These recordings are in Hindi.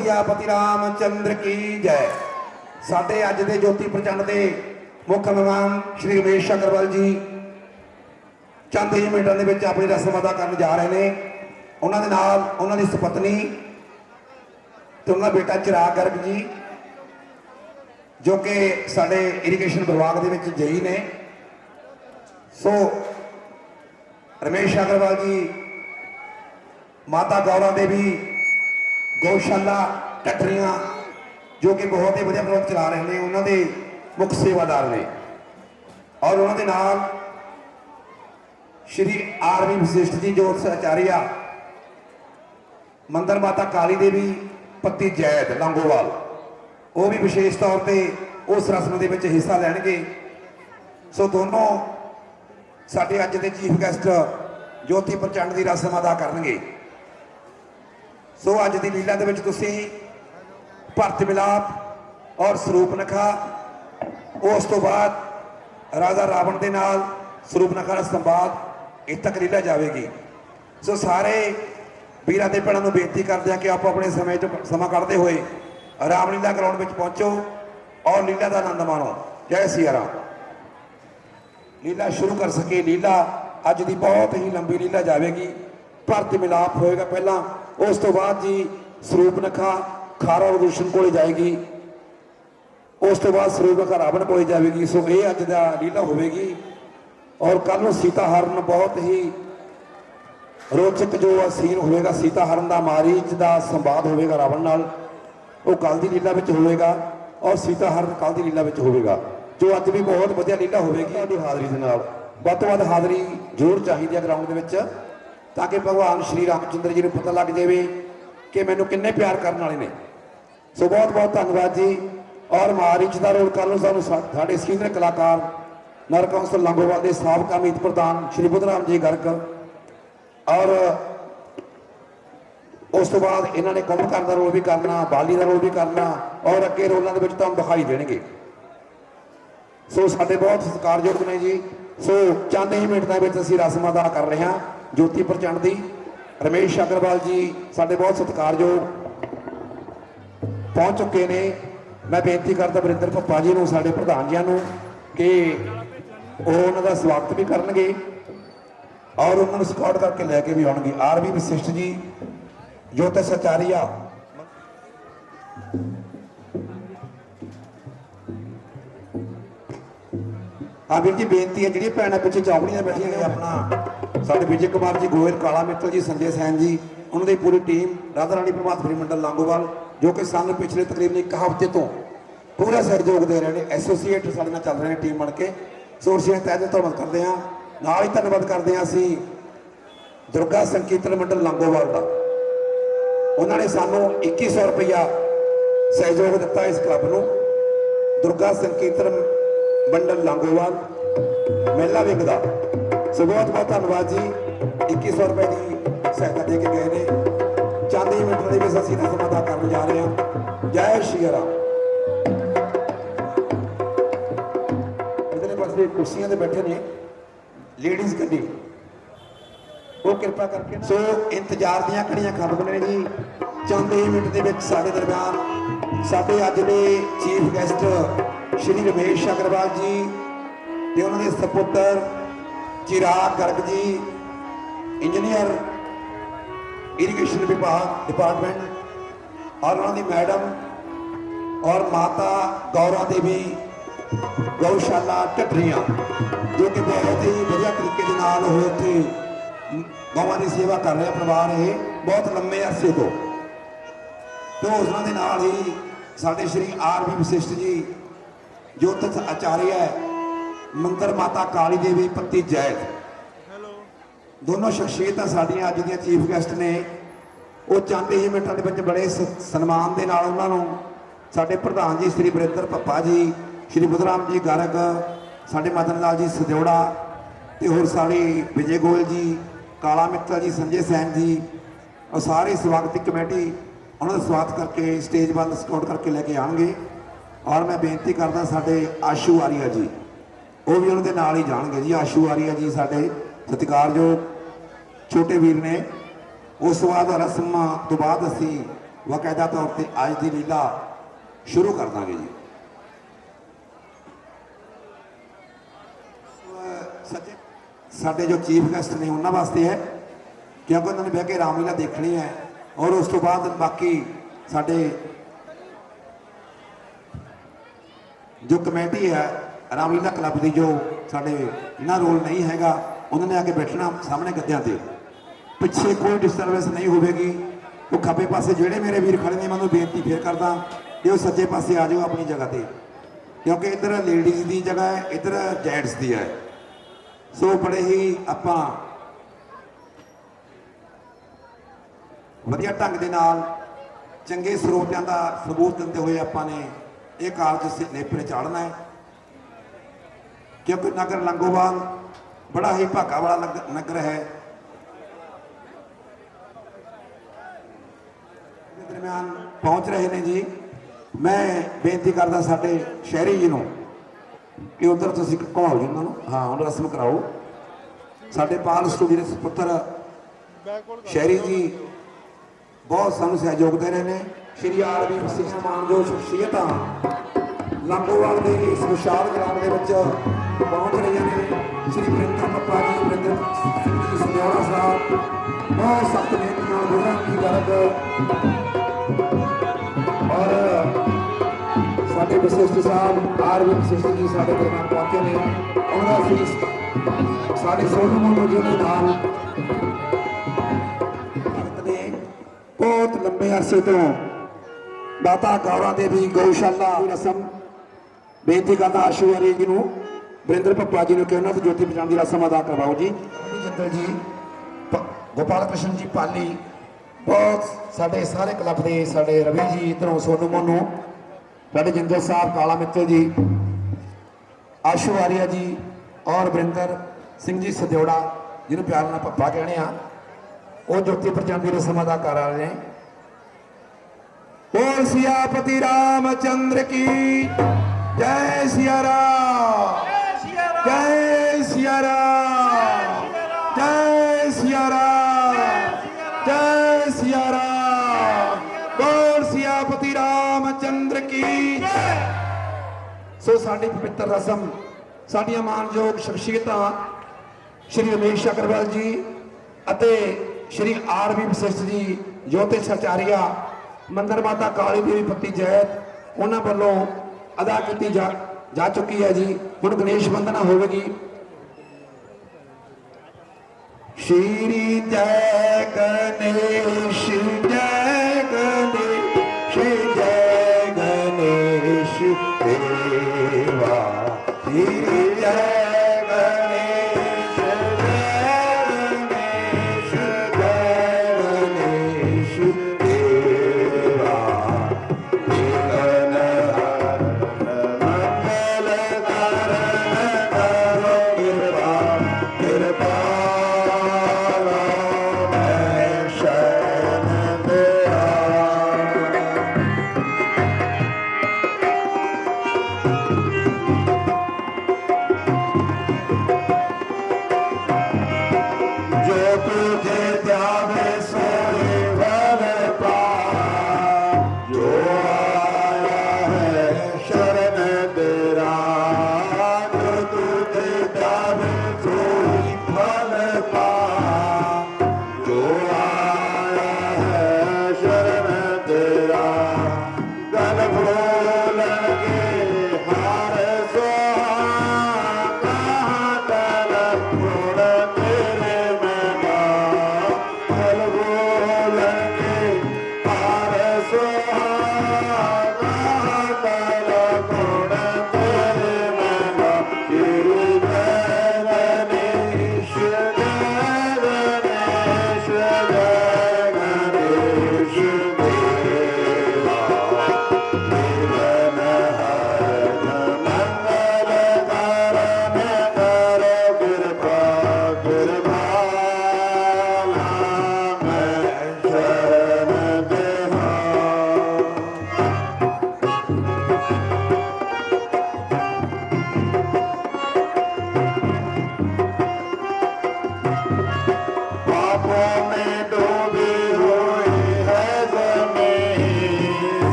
पति रामचंद्र की जय। साडे अज दे ज्योति प्रचंड के मुख्य मेहमान श्री रमेश अग्रवाल जी चंद ही मिनटों के अपनी रस्म अदा करने जा रहे हैं। उन्होंने नाल उन्होंने सपत्नी तो उन्होंने बेटा चिराग गर्ग जी जो कि साडे इरीगेशन विभाग के जई ने। सो रमेश अग्रवाल जी माता गौरा देवी गौशाला टटरियां जो कि बहुत ही वधिया प्रोग्राम चला रहे हैं, उन्होंने मुख्य सेवादार ने। और उन्होंने नाल श्री आरवी वशिष्ठ जी जो आचार्य मंदिर माता काली देवी पत्ती जैद लंगोवाल, वो भी विशेष तौर पर उस रस्म के हिस्सा लैणगे। सो दोनों साडे अज के चीफ गैसट ज्योति प्रचंड की रस्म अदा करनगे। सो अज की लीला के भरत मिलाप और सरूप नखा, उस तो बाद राजा रावण के नाल सरूप नखा का संवाद इस तक लीला जाएगी। सो सारे वीरां ते भैणां नूं बेनती करते हैं कि आप अपने समय समा कढ़ते हुए रामलीला ग्राउंड में पहुंचो और लीला का आनंद माणो। जय सिया राम। लीला शुरू कर सके। लीला अज की बहुत ही लंबी लीला जाएगी। भरत मिलाप होएगा पहला, उस तो बाद जी सरूप नखा खारा विभूषण को जाएगी, उस तो बाद सरूप नखा रावण को जाएगी। सो ये अज का लीला होगी। और कल सीता हरण बहुत ही रोचक जो सीन होगा। सीता हरण का मारीच का संवाद होगा रावण नाल, वो कल की लीला में होगा। और सीता हरण कल की लीला में होगा जो अज भी बहुत वधिया लीला होगी। हाज़री के नाल वध तो वध हाज़री जरूर चाहिए है ग्राउंड के, ताकि भगवान श्री रामचंद्र जी को पता लग जाए कि मैनू किन्ने प्यार करने वाले ने। सो बहुत बहुत धन्यवाद जी। और मारीच का रोल कल सानू साडे सीनियर कलाकार नगर कौंसल लंगोवाल के साबका मीत प्रधान श्री बुधराम जी गर्ग और उस तो बाद इन्होंने कुंभकार का रोल भी करना, बाली का रोल भी करना और अगे रोलों के तुहानू दिखाई देंगे। सो साडे बहुत सत्कारयोग ने जी। सो चंद ही मिनटों में असीं रस्म अदा कर रहे हैं ज्योति प्रचंड की। रमेश अग्रवाल जी साडे बहुत सत्कारयोग पहुँच चुके ने। मैं बेनती करता वरिंदर पप्पा जी को, साडे प्रधान जी को, कि वो उन्होंने स्वागत भी करनगे और उन्होंने स्काउट करके लैके भी आउणगे। आरवी वशिष्ठ जी ज्योतिष आचार्य हाँ वीर जी बेनती है जी भैन पिछले चौकड़ियां बैठिया ने अपना साढ़े विजय कुमार जी गोयल, काला मित्तल जी, संजय सैन जी, उन्होंने पूरी टीम राधा रानी प्रभात फेरी मंडल लंगोवाल जो कि सानू पिछले तकरीबन एक हफ्ते तो पूरा सहयोग दे रहे हैं। एसोसीएट साढ़े नाल चल रहे हैं टीम बन के। सो असीं तहे दिल धन्नवाद करते हैं। नाल ही धन्नवाद करते हैं असीं दुर्गा संकीर्तन मंडल लंगोवाल का। उन्होंने सानू 2100 रुपया सहयोग दिता इस क्लब को। दुर्गा संकीर्तन मंडल लंगोवाल मेला विंग का। सो बहुत बहुत धन्यवाद जी। 2100 रुपए की सहायता दे के गए हैं। चंद ही मिनटों में असीं रस्म अदा करने जा रहे हैं। जय श्री राम। इधर पासे कुर्सियां ते बैठे ने लेडीज गड्डी, वो कृपा करके। सो इंतजार दियां घड़ियां खत्म ने जी। चंद ही मिनट के साडे दरम्यान साडे अज दे चीफ गैसट श्री रमेश अग्रवाल जी ते उन्होंने सपुत्र चिराग गर्ग जी, इंजीनियर इरीगेशन विभाग डिपार्टमेंट, और उन्होंने मैडम और माता गौरा देवी गौशाला टटरियां जो कि बहुत ही बढ़िया तरीके के नाल हो उत्थे गौवां की सेवा कर रहे परिवार ये बहुत लंबे अरसे तो उन्होंने नाल ही साडे श्री आरवी वशिष्ठ जी ज्योतिष आचार्य मंदिर माता काली देवी पत्ती जैद, दोनों शख्सियत साड़ियाँ अज दी चीफ गैसट ने। वो चंद ही मिनटों के बड़े सन्मान के नाल उन्होंने साडे प्रधान जी श्री वरिंदर पप्पा जी, श्री बुधराम जी गर्ग, साडे मदन लाल जी सदौड़ा तो होर साड़ी विजय गोयल जी, काला मित्तल जी, संजय सैन जी और सारी स्वागत कमेटी उन्होंने स्वागत करके स्टेज वाल स्काउट करके लेके आएंगे। और मैं बेनती करदा साडे आशू आरिया जी वो भी उन्होंने नाल ही जाएंगे जी। आशू आरिया जी साडे सत्कारयोग छोटे वीर ने। उस बाद रस्म तो बाद असी बाकायदा तौर पर अज की लीला शुरू कर देंगे जी। सच्चे साडे जो चीफ गेस्ट ने उन्होंने वास्ते है, क्योंकि उन्होंने बह के रामलीला देखनी है और उस तो बाद बाकी साडे जो कमेटी है रामलीला क्लब की, जो साडे इन्ना रोल नहीं हैगा, उन्होंने आके बैठना सामने गद्दियां ते, पिछे कोई डिस्टर्बेंस नहीं होगी। वो खब्बे पासे जेड़े मेरे वीर खड़े ने, मैं बेनती फिर करदा कि वो सज्जे पासे आ जाओ अपनी जगह पर, क्योंकि इधर लेडीज़ की जगह है, इधर जेंट्स की है। सो बड़े ही आपां वधिया ढंग दे नाल चंगे ਸਰੋਤਿਆਂ का सबूत दिंदे हुए आपां ने ये कारज नेपरे चाढ़ना है, क्योंकि नगर लंगोवाल बड़ा ही भागा वाला नगर है। दरम्यान पहुंच रहे ने जी, मैं बेनती करदा साडे शहरी जी नूं कि उधर तुसीं घुमाओ जी उन्होंने, हाँ उन्होंने रस्म कराओ। साडे पाल स्टूडियो के पुत्र शहरी जी बहुत सानू सहयोग दे रहे हैं। श्री आरवी वसीम मानयोग शख्सियत लंगोवाल के इस विशाल ग्राउंड के पहुंच रही हैं। श्री वरिंदर पप्पा जी, वरिंदर सिंह जी सदौड़ा साहब बहुत सख्त मेहनत गुजरात की गर्ग और साडे वशिष्ठ साहब आरवी वशिष्ठ जी साडे दरम्यान पहुंचे ने। उन्होंने साडे सोनू मोनू जी के नाल बहुत लंबे अरसे तो दाता गौरा देवी गौशाला रसम बेनती करता आशू आर्य जी को, वरिंदर पप्पा जी ने कि उन्होंने ज्योति बचाने की रसम अदा करवाओ जी। जिंदल जी, गोपाल कृष्ण जी पाली, बहुत साढ़े सारे क्लब के साढ़े रवि जी, इधरों सोनू मोनू, साढ़े जिंदल साहब, काला मित्तल जी, आशू आर्य जी और वरिंदर सिंह जी सदौड़ा जिन्होंने प्यार नाल पप्पा कहने आ, वो ज्योति प्रचार की रस्म अदा कर रहे हैं। बोल सियापति रामचंद्र की जय, सिया राम जय, सिया राम जय, सिया राम जय, सिया राम। बोल सियापति रामचंद्र की। सो साडी पवित्र रस्म साडियां मानयोग शख्सियतां श्री रमेश अग्रवाल जी अते श्री आरवी वशिष्ठ जी, ज्योतिष आचार्य, मंदिर माता काली देवी पति जैत, उन्होंने वालों अदा की जा चुकी है जी। हुण गणेश वंदना होगी। श्री जय गणेश जय गणेश जय गणेश देवा, श्री जय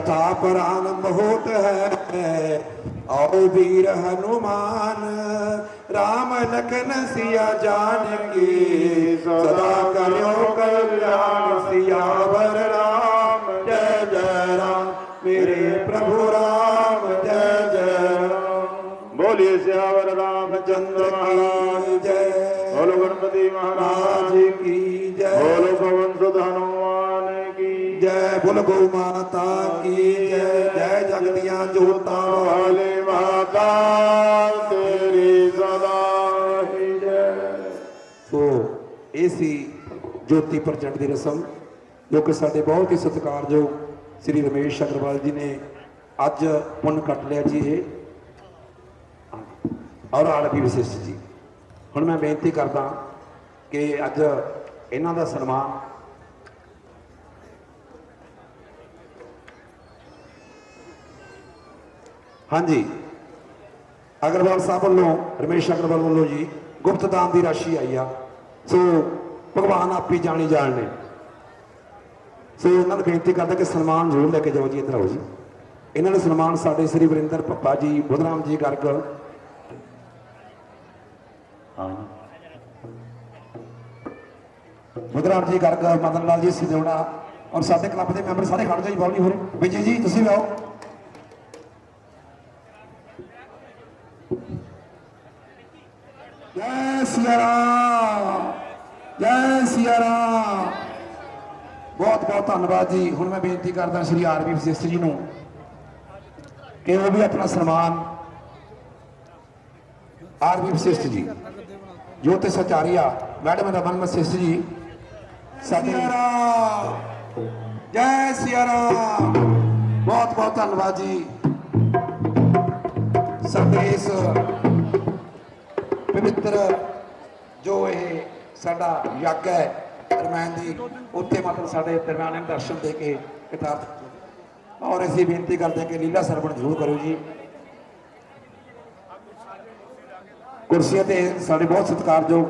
प्रताप आरंभ होत है। आओ वीर हनुमान राम लखन सिया जानकी सदा करो कल्याण सियावर राम जय जय राम मेरे प्रभु राम जय जय राम। बोलिए सियावर रामचंद्र महाराज जय। बोलो गणपति महाराज की जय। बोलो पवन सुत हनुमान की जय। बोल गौ माता की जय। जय जगदियां जोता वाले माता तेरी सदा ही जय। ਸੋ ਇਹ ਸੀ ਜੋਤੀ ਪ੍ਰਚੰਡ ਦੀ ਰਸਮ ਜੋ ਕਿ ਸਾਡੇ ਬਹੁਤ ਹੀ ਸਤਿਕਾਰਯੋਗ ਸ੍ਰੀ ਰਮੇਸ਼ ਅਗਰਵਾਲ ਜੀ ਨੇ ਅੱਜ ਪੁੰਨ ਕੱਟ ਲਿਆ ਜੀ ਇਹ ਔਰ ਆਲਪੀ ਵਿਸ਼ਿਸ਼ਟ ਜੀ। ਹੁਣ ਮੈਂ ਬੇਨਤੀ ਕਰਦਾ ਕਿ ਅੱਜ ਇਹਨਾਂ ਦਾ ਸਨਮਾਨ ਹਾਂਜੀ ਅਗਰਵਾਲ ਸਾਹਿਬ ਵੱਲੋਂ ਰਮੇਸ਼ ਅਗਰਵਾਲ ਵੱਲੋਂ ਜੀ ਗੁਪਤ ਦਾਨ ਦੀ ਰਾਸ਼ੀ ਆਈ ਆ। ਸੋ ਭਗਵਾਨ ਆਪੀ ਜਾਣੀ ਜਾਣ ਨੇ। ਸੋ ਉਹਨਾਂ ਨੂੰ ਬੇਨਤੀ ਕਰਦਾ ਕਿ ਸਨਮਾਨ ਜ਼ਰੂਰ ਲੈ ਕੇ ਜਾਓ ਜੀ। ਇੱਧਰ ਆਓ ਜੀ। ਇਹਨਾਂ ਨੇ ਸਨਮਾਨ ਸਾਡੇ ਸ੍ਰੀ ਵਰਿੰਦਰ ਭੱਪਾ ਜੀ ਬੁੱਧਰਾਮ ਜੀ ਗਰਗ ਬੁੱਧਰਾਮ ਜੀ ਗਰਗ ਮਦਨ ਲਾਲ ਜੀ ਸਿਜੋੜਾ ਔਰ ਸਾਡੇ ਕਲੱਬ ਦੇ ਮੈਂਬਰ ਸਾਰੇ ਖੜ ਜਾਓ ਜੀ। ਬਾਬਲੀ ਹੋਰੇ ਵਿਜੇ ਜੀ ਤੁਸੀਂ ਵੀ ਆਓ। ਜੈ ਸਿਆ ਰਾਮ ਜੈ ਸਿਆ ਰਾਮ। ਬਹੁਤ ਬਹੁਤ ਧੰਨਵਾਦ ਜੀ। ਹੁਣ ਮੈਂ ਬੇਨਤੀ ਕਰਦਾ ਸ਼੍ਰੀ ਆਰਵੀ ਵਸ਼ਿਸ਼ਟ ਜੀ ਨੂੰ ਕਿ ਉਹ ਵੀ ਆਪਣਾ ਸਨਮਾਨ ਆਰਵੀ ਵਸ਼ਿਸ਼ਟ ਜੀ ਜੋ ਤੇ ਸਚਾਰੀਆ ਮੈਡਮ ਰਮਨ ਵਸ਼ਿਸ਼ਟ ਜੀ ਸਾਡੇ ਜੈ ਸਿਆ ਰਾਮ। ਬਹੁਤ ਬਹੁਤ ਧੰਨਵਾਦ ਜੀ। ਸਾਡੇ ਇਸ ਪਵਿੱਤਰ ਜੋ ਇਹ ਸਾਡਾ ਯੱਗ ਹੈ ਦਰਮਿਆਨ ਦੀ ਉੱਥੇ ਮਤਲਬ ਸਾਡੇ ਦਰਮਿਆਨ ਨੇ ਦਰਸ਼ਨ ਦੇ ਕੇ ਕਿਤਾਬ ਔਰ ਅਸੀਂ ਬੇਨਤੀ ਕਰਦੇ ਹਾਂ ਕਿ ਲੀਲਾ ਸਰਵਣ ਜ਼ਰੂਰ ਕਰੋ ਜੀ। ਕੁਰਸੀਆਂ ਤੇ ਸਾਡੇ ਬਹੁਤ ਸਤਿਕਾਰਯੋਗ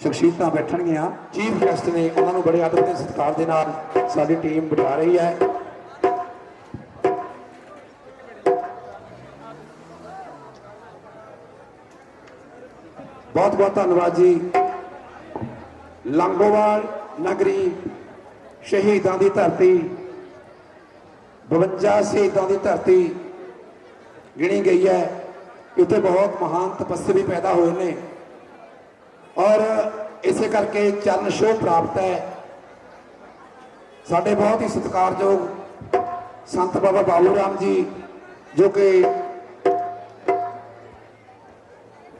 ਸ਼ਖਸੀਅਤਾਂ ਬੈਠਣਗੀਆਂ। ਚੀਫ ਗੈਸਟ ਨੇ ਉਹਨਾਂ ਨੂੰ ਬੜੇ ਆਦਰ ਤੇ ਸਤਿਕਾਰ ਦੇ ਨਾਲ ਸਾਡੀ ਟੀਮ ਬਿਠਾ ਰਹੀ ਹੈ। ਬਹੁਤ ਬਹੁਤ ਧੰਨਵਾਦ ਜੀ। ਲੰਗੋਵਾਲ ਨਗਰੀ ਸ਼ਹੀਦਾਂ ਦੀ ਧਰਤੀ 52 ਸ਼ਹੀਦਾਂ ਦੀ ਧਰਤੀ ਗਿਣੀ ਗਈ ਹੈ। ਇੱਥੇ ਬਹੁਤ ਮਹਾਨ ਤਪੱਸਵੀ ਪੈਦਾ ਹੋਏ ਨੇ ਔਰ ਇਸੇ ਕਰਕੇ ਚਰਨ ਛੋਹ ਪ੍ਰਾਪਤ ਹੈ। ਸਾਡੇ ਬਹੁਤ ਹੀ ਸਤਿਕਾਰਯੋਗ ਸੰਤ ਬਾਬਾ ਬਾਬੂ ਰਾਮ ਜੀ ਜੋ ਕਿ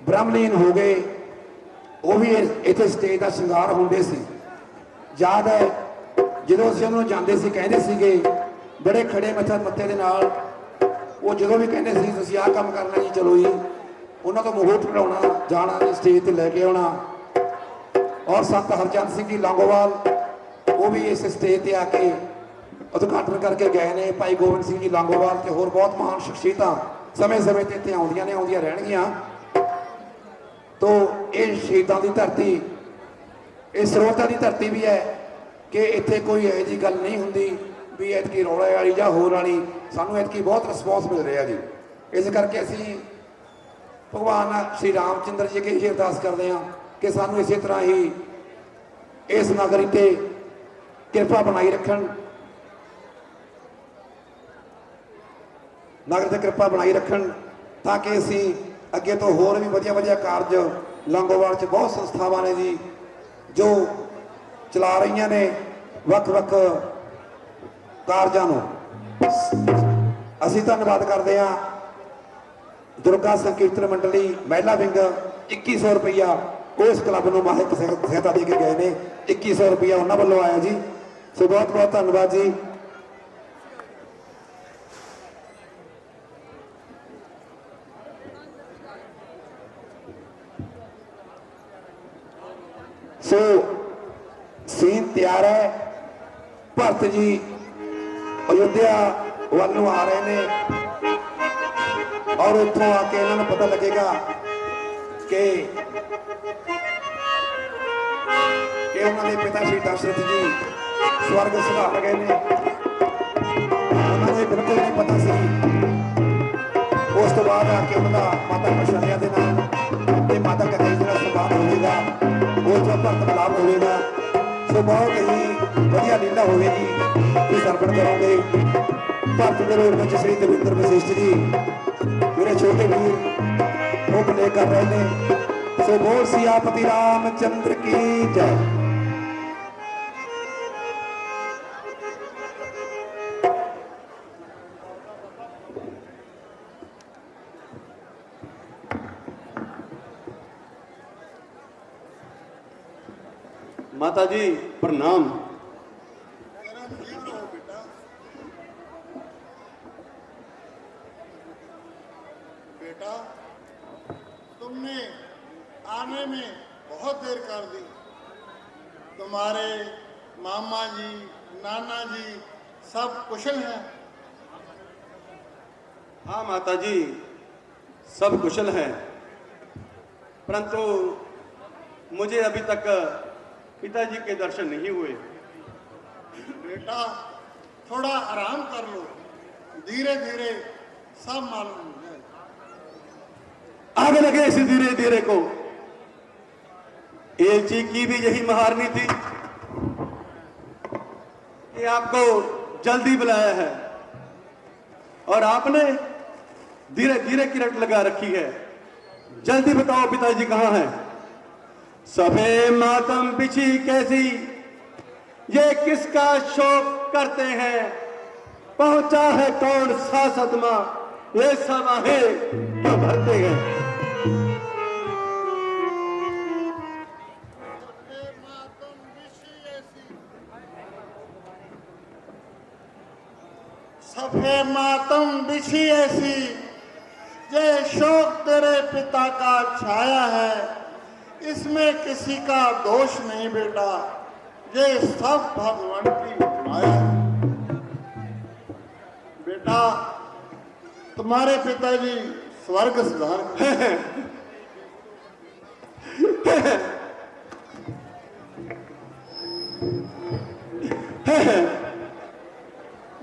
ਬ੍ਰਹਮਲੀਨ ਹੋ ਗਏ ਉਹ ਵੀ ਇੱਥੇ ਸਟੇਜ ਦਾ ਸ਼ਿੰਗਾਰ ਹੁੰਦੇ ਸੀ। ਯਾਦ ਹੈ ਜਦੋਂ ਅਸੀਂ ਉਹਨਾਂ ਨੂੰ ਜਾਂਦੇ ਸੀ ਕਹਿੰਦੇ ਸੀਗੇ ਬੜੇ ਖੜੇ ਮੱਥੇ ਦੇ ਨਾਲ ਉਹ ਜਦੋਂ ਵੀ ਕਹਿੰਦੇ ਸੀ ਤੁਸੀਂ ਆਹ ਕੰਮ ਕਰਨਾ ਜੀ ਚਲੋ ਜੀ ਉਹਨਾਂ ਤੋਂ ਮੋਹਟ ਕਢਾਉਣਾ ਜਾਣਾ ਜੀ ਸਟੇਜ ਤੇ ਲੈ ਕੇ ਆਉਣਾ। ਔਰ ਸੰਤ ਹਰਚੰਦ ਸਿੰਘ ਜੀ ਲੌਂਗੋਵਾਲ ਉਹ ਵੀ ਇਸ ਸਟੇਜ ਤੇ ਆ ਕੇ ਉਦਘਾਟਨ ਕਰਕੇ ਗਏ ਨੇ। ਭਾਈ ਗੋਬਿੰਦ ਸਿੰਘ ਜੀ ਲੌਂਗੋਵਾਲ ਤੇ ਹੋਰ ਬਹੁਤ ਮਹਾਨ ਸ਼ਖਸੀਅਤਾਂ ਸਮੇਂ-ਸਮੇਂ ਤੇ ਇੱਥੇ ਆਉਂਦੀਆਂ ਨੇ ਆਉਂਦੀਆਂ ਰਹਿਣਗੀਆਂ। ਤੋ ਇਹ ਸ਼ਹੀਦਾਂ ਦੀ ਧਰਤੀ ਇਹ ਸਰੋਤਾਂ ਦੀ ਧਰਤੀ ਵੀ ਹੈ ਕਿ ਇੱਥੇ ਕੋਈ ਇਹੋ ਜਿਹੀ ਗੱਲ ਨਹੀਂ ਹੁੰਦੀ ਵੀ ਐਤਕੀ ਰੌਲੇ ਵਾਲੀ ਜਾਂ ਹੋਰ ਵਾਲੀ। ਸਾਨੂੰ ਐਤਕੀ ਬਹੁਤ ਰਿਸਪੌਂਸ ਮਿਲ ਰਿਹਾ ਜੀ। ਇਸ ਕਰਕੇ ਅਸੀਂ ਭਗਵਾਨ ਸ਼੍ਰੀ ਰਾਮਚੰਦਰ ਜੀ ਅੱਗੇ ਅਰਦਾਸ ਕਰਦੇ ਹਾਂ ਕਿ ਸਾਨੂੰ ਇਸੇ ਤਰ੍ਹਾਂ ਹੀ ਇਸ ਨਗਰੀ ਤੇ ਕਿਰਪਾ ਬਣਾਈ ਰੱਖਣ। ਨਗਰ ਤੇ ਕਿਰਪਾ ਬਣਾਈ ਰੱਖਣ ਤਾਂ ਕਿ ਅਸੀਂ ਅੱਗੇ ਤੋਂ ਹੋਰ ਵੀ ਵਧੀਆ ਵਧੀਆ ਕਾਰਜ ਲੌਂਗੋਵਾਲ 'ਚ ਬਹੁਤ ਸੰਸਥਾਵਾਂ ਨੇ ਜੀ ਜੋ ਚਲਾ ਰਹੀਆਂ ਨੇ ਵੱਖ-ਵੱਖ ਕਾਰਜਾਂ ਨੂੰ। ਅਸੀਂ ਧੰਨਵਾਦ ਕਰਦੇ ਹਾਂ ਦੁਰਗਾ ਸੰਕੀਰਤਨ ਮੰਡਲੀ ਮਹਿਲਾ ਵਿੰਗ 2100 ਰੁਪਈਆ ਉਸ ਕਲੱਬ ਨੂੰ ਮਾਹਿਕ ਸਹਾਇਤਾ ਦੇ ਕੇ ਗਏ ਨੇ। 2100 ਰੁਪਈਆ ਉਹਨਾਂ ਵੱਲੋਂ ਆਇਆ ਜੀ। ਸੋ ਬਹੁਤ ਬਹੁਤ ਧੰਨਵਾਦ ਜੀ। ਸੋ ਸੀਨ ਤਿਆਰ ਹੈ। ਭਰਤ ਜੀ ਅਯੁੱਧਿਆ ਵੱਲ ਨੂੰ ਆ ਰਹੇ ਨੇ ਔਰ ਉੱਥੋਂ ਆ ਕੇ ਇਹਨਾਂ ਨੂੰ ਪਤਾ ਲੱਗੇਗਾ ਕਿ ਉਹਨਾਂ ਦੇ ਪਿਤਾ ਸ਼੍ਰੀ ਦਸ਼ਰਥ ਜੀ ਸਵਰਗ ਸਿਧਾਰ ਗਏ ਨੇ। ਉਹਨਾਂ ਨੂੰ ਇਹ ਬਿਲਕੁਲ ਨਹੀਂ ਪਤਾ ਸੀ। ਉਸ ਤੋਂ ਬਾਅਦ ਆ ਕੇ ਉਹਨਾਂ ਦਾ ਮਾਤਾ ਕਸ਼ਲਿਆ ਦੇ ਨਾਲ ਤੇ ਮਾਤਾ ਕਥਈ ਜਿਹੜਾ ਸਨਮਾਨ ਹੋਵੇਗਾ, ਉਹ ਜੋ ਭਰਤ ਮਿਲਾਪ ਹੋਵੇਗਾ। ਸੋ ਬਹੁਤ ਹੀ ਵਧੀਆ ਲੀਲਾ ਹੋਵੇਗੀ, ਤੁਸੀਂ ਸਰਵਣ ਕਰੋਗੇ। ਭਰਤ ਦੇ ਰੋਲ ਵਿੱਚ ਸ੍ਰੀ ਦਵਿੰਦਰ ਵਸ਼ਿਸ਼ਟ ਜੀ ਮੇਰੇ ਛੋਟੇ ਵੀਰ ਉਹ ਪਲੇ ਕਰ ਰਹੇ ਨੇ। ਸੋ ਬੋਲ ਸਿਆਪਤੀ ਰਾਮਚੰਦਰ ਕੀ ਜੈ। माता जी प्रणाम। बेटा, तुमने आने में बहुत देर कर दी। तुम्हारे मामा जी, नाना जी सब कुशल हैं? हाँ माता जी सब कुशल हैं, परंतु मुझे अभी तक पिताजी के दर्शन नहीं हुए। बेटा, थोड़ा आराम कर लो, धीरे धीरे सब मालूम हो जाए। आग लगे इस धीरे धीरे को। एलची की भी यही महारनी थी कि आपको जल्दी बुलाया है और आपने धीरे धीरे की रट लगा रखी है। जल्दी बताओ पिताजी कहाँ हैं? सभे मातम बिछी कैसी, ये किसका शोक करते हैं? पहुंचा है कौन सा सदमा, ये सब आहे क्यों भरते हैं? सफे मातम बिछी ऐसी, ये शोक तेरे पिता का छाया है। इसमें किसी का दोष नहीं बेटा, ये सब भगवान की माया है। बेटा, तुम्हारे पिताजी स्वर्ग सुधार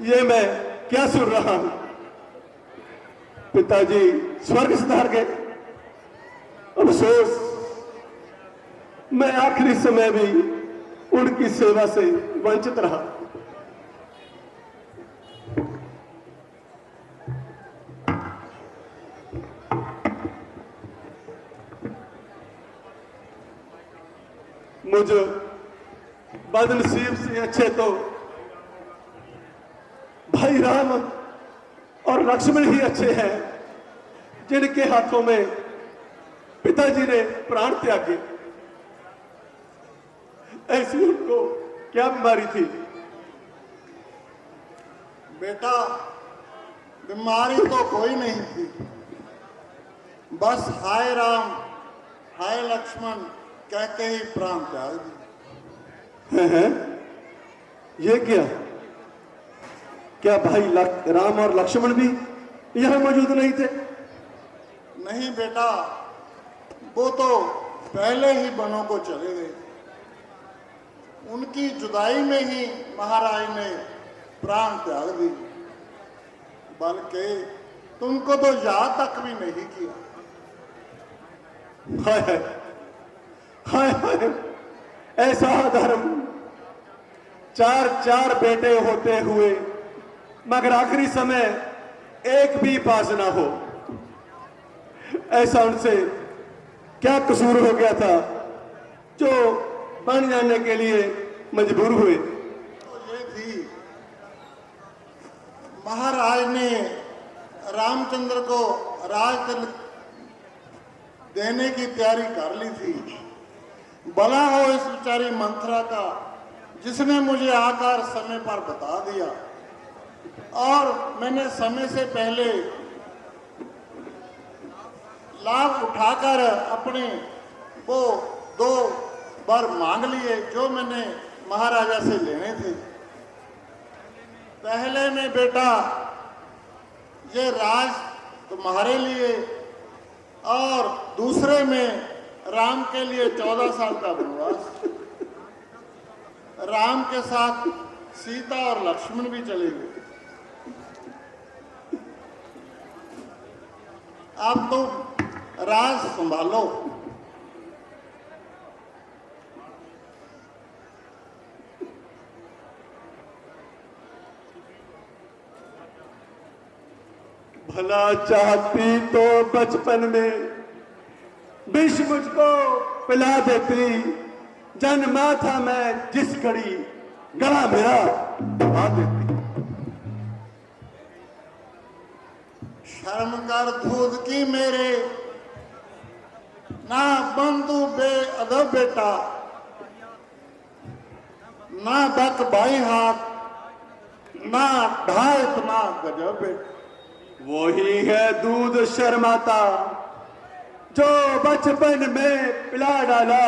ये मैं क्या सुन रहा हूं? पिताजी स्वर्ग सुधार गए। अफसोस, मैं आखिरी समय भी उनकी सेवा से वंचित रहा। मुझ बदनसीब से अच्छे तो भाई राम और लक्ष्मण ही अच्छे हैं, जिनके हाथों में पिताजी ने प्राण त्यागे। ऐसी उनको क्या बीमारी थी? बेटा, बीमारी तो कोई नहीं थी, बस हाय राम हाय लक्ष्मण कहते ही प्राण त्याग दिए। ये क्या भाई राम और लक्ष्मण भी यहां मौजूद नहीं थे? नहीं बेटा, वो तो पहले ही वनों को चले गए। उनकी जुदाई में ही महाराज ने प्राण त्याग दी, बल्कि तुमको तो याद तक भी नहीं किया। हाय हाय हाय हाय, ऐसा धर्म। चार बेटे होते हुए मगर आखिरी समय एक भी पास ना हो, ऐसा उनसे क्या कसूर हो गया था जो बन जाने के लिए मजबूर हुए? तो ये थी, महाराज ने रामचंद्र को राज तिलक देने की तैयारी कर ली थी। भला हो इस बेचारी मंथरा का, जिसने मुझे आकर समय पर बता दिया और मैंने समय से पहले लाभ उठाकर अपने वो 2 वर मांग लिए जो मैंने महाराजा से लेने थे। पहले में बेटा ये राज तुम्हारे लिए और दूसरे में राम के लिए 14 साल का वनवास। राम के साथ सीता और लक्ष्मण भी चले गए। अब तुम राज संभालो। भला चाहती तो बचपन में विष मुझको पिला देती, जन्मा था मैं जिस घड़ी गला मेरा दबा देती। शर्म कर दूध की मेरे, ना बंधु बेअदब बेटा, ना बक भाई हाथ, ना ढा इतना गजब बेटा। वही है दूध शर्माता जो बचपन में पिला डाला,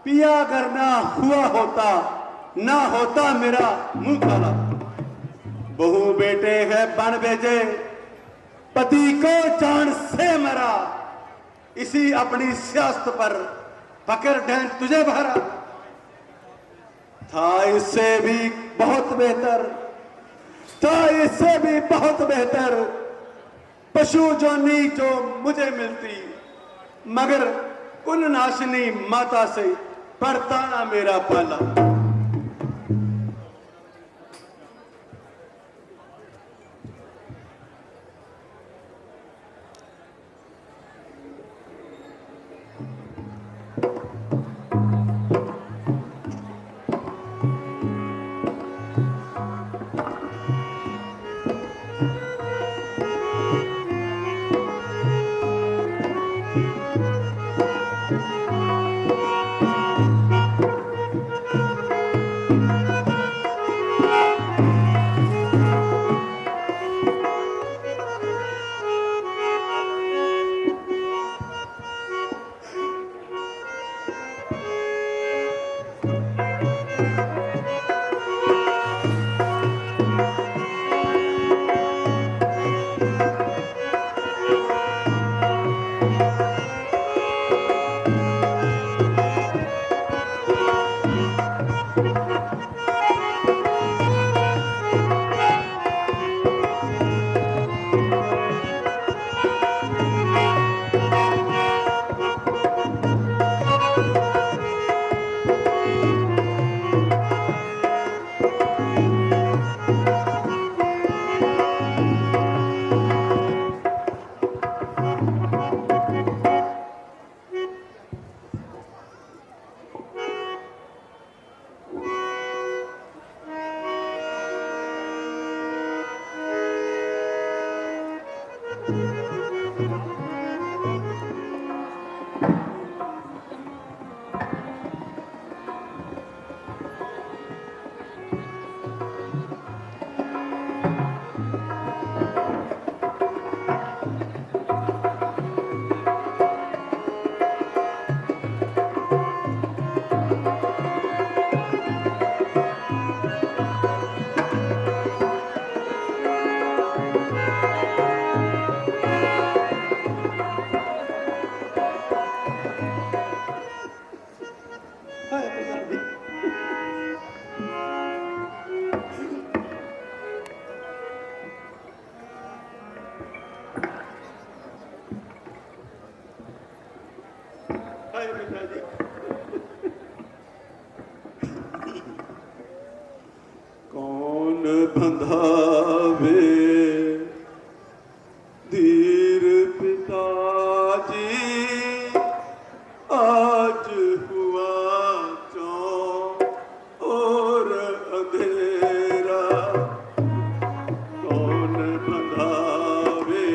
पिया करना हुआ होता ना होता मेरा मुंह काला। बहू बेटे है बन भेजे, पति को जान से मरा, इसी अपनी सियासत पर फकर ढैन तुझे भरा। था इससे भी बहुत बेहतर, था इससे भी बहुत बेहतर पशु जोनी जो मुझे मिलती, मगर कुल नाशनी माता से परताना मेरा पाला। कौन बंधावे धीर पिताजी, आज हुआ और अंधेरा। कौन बंधावे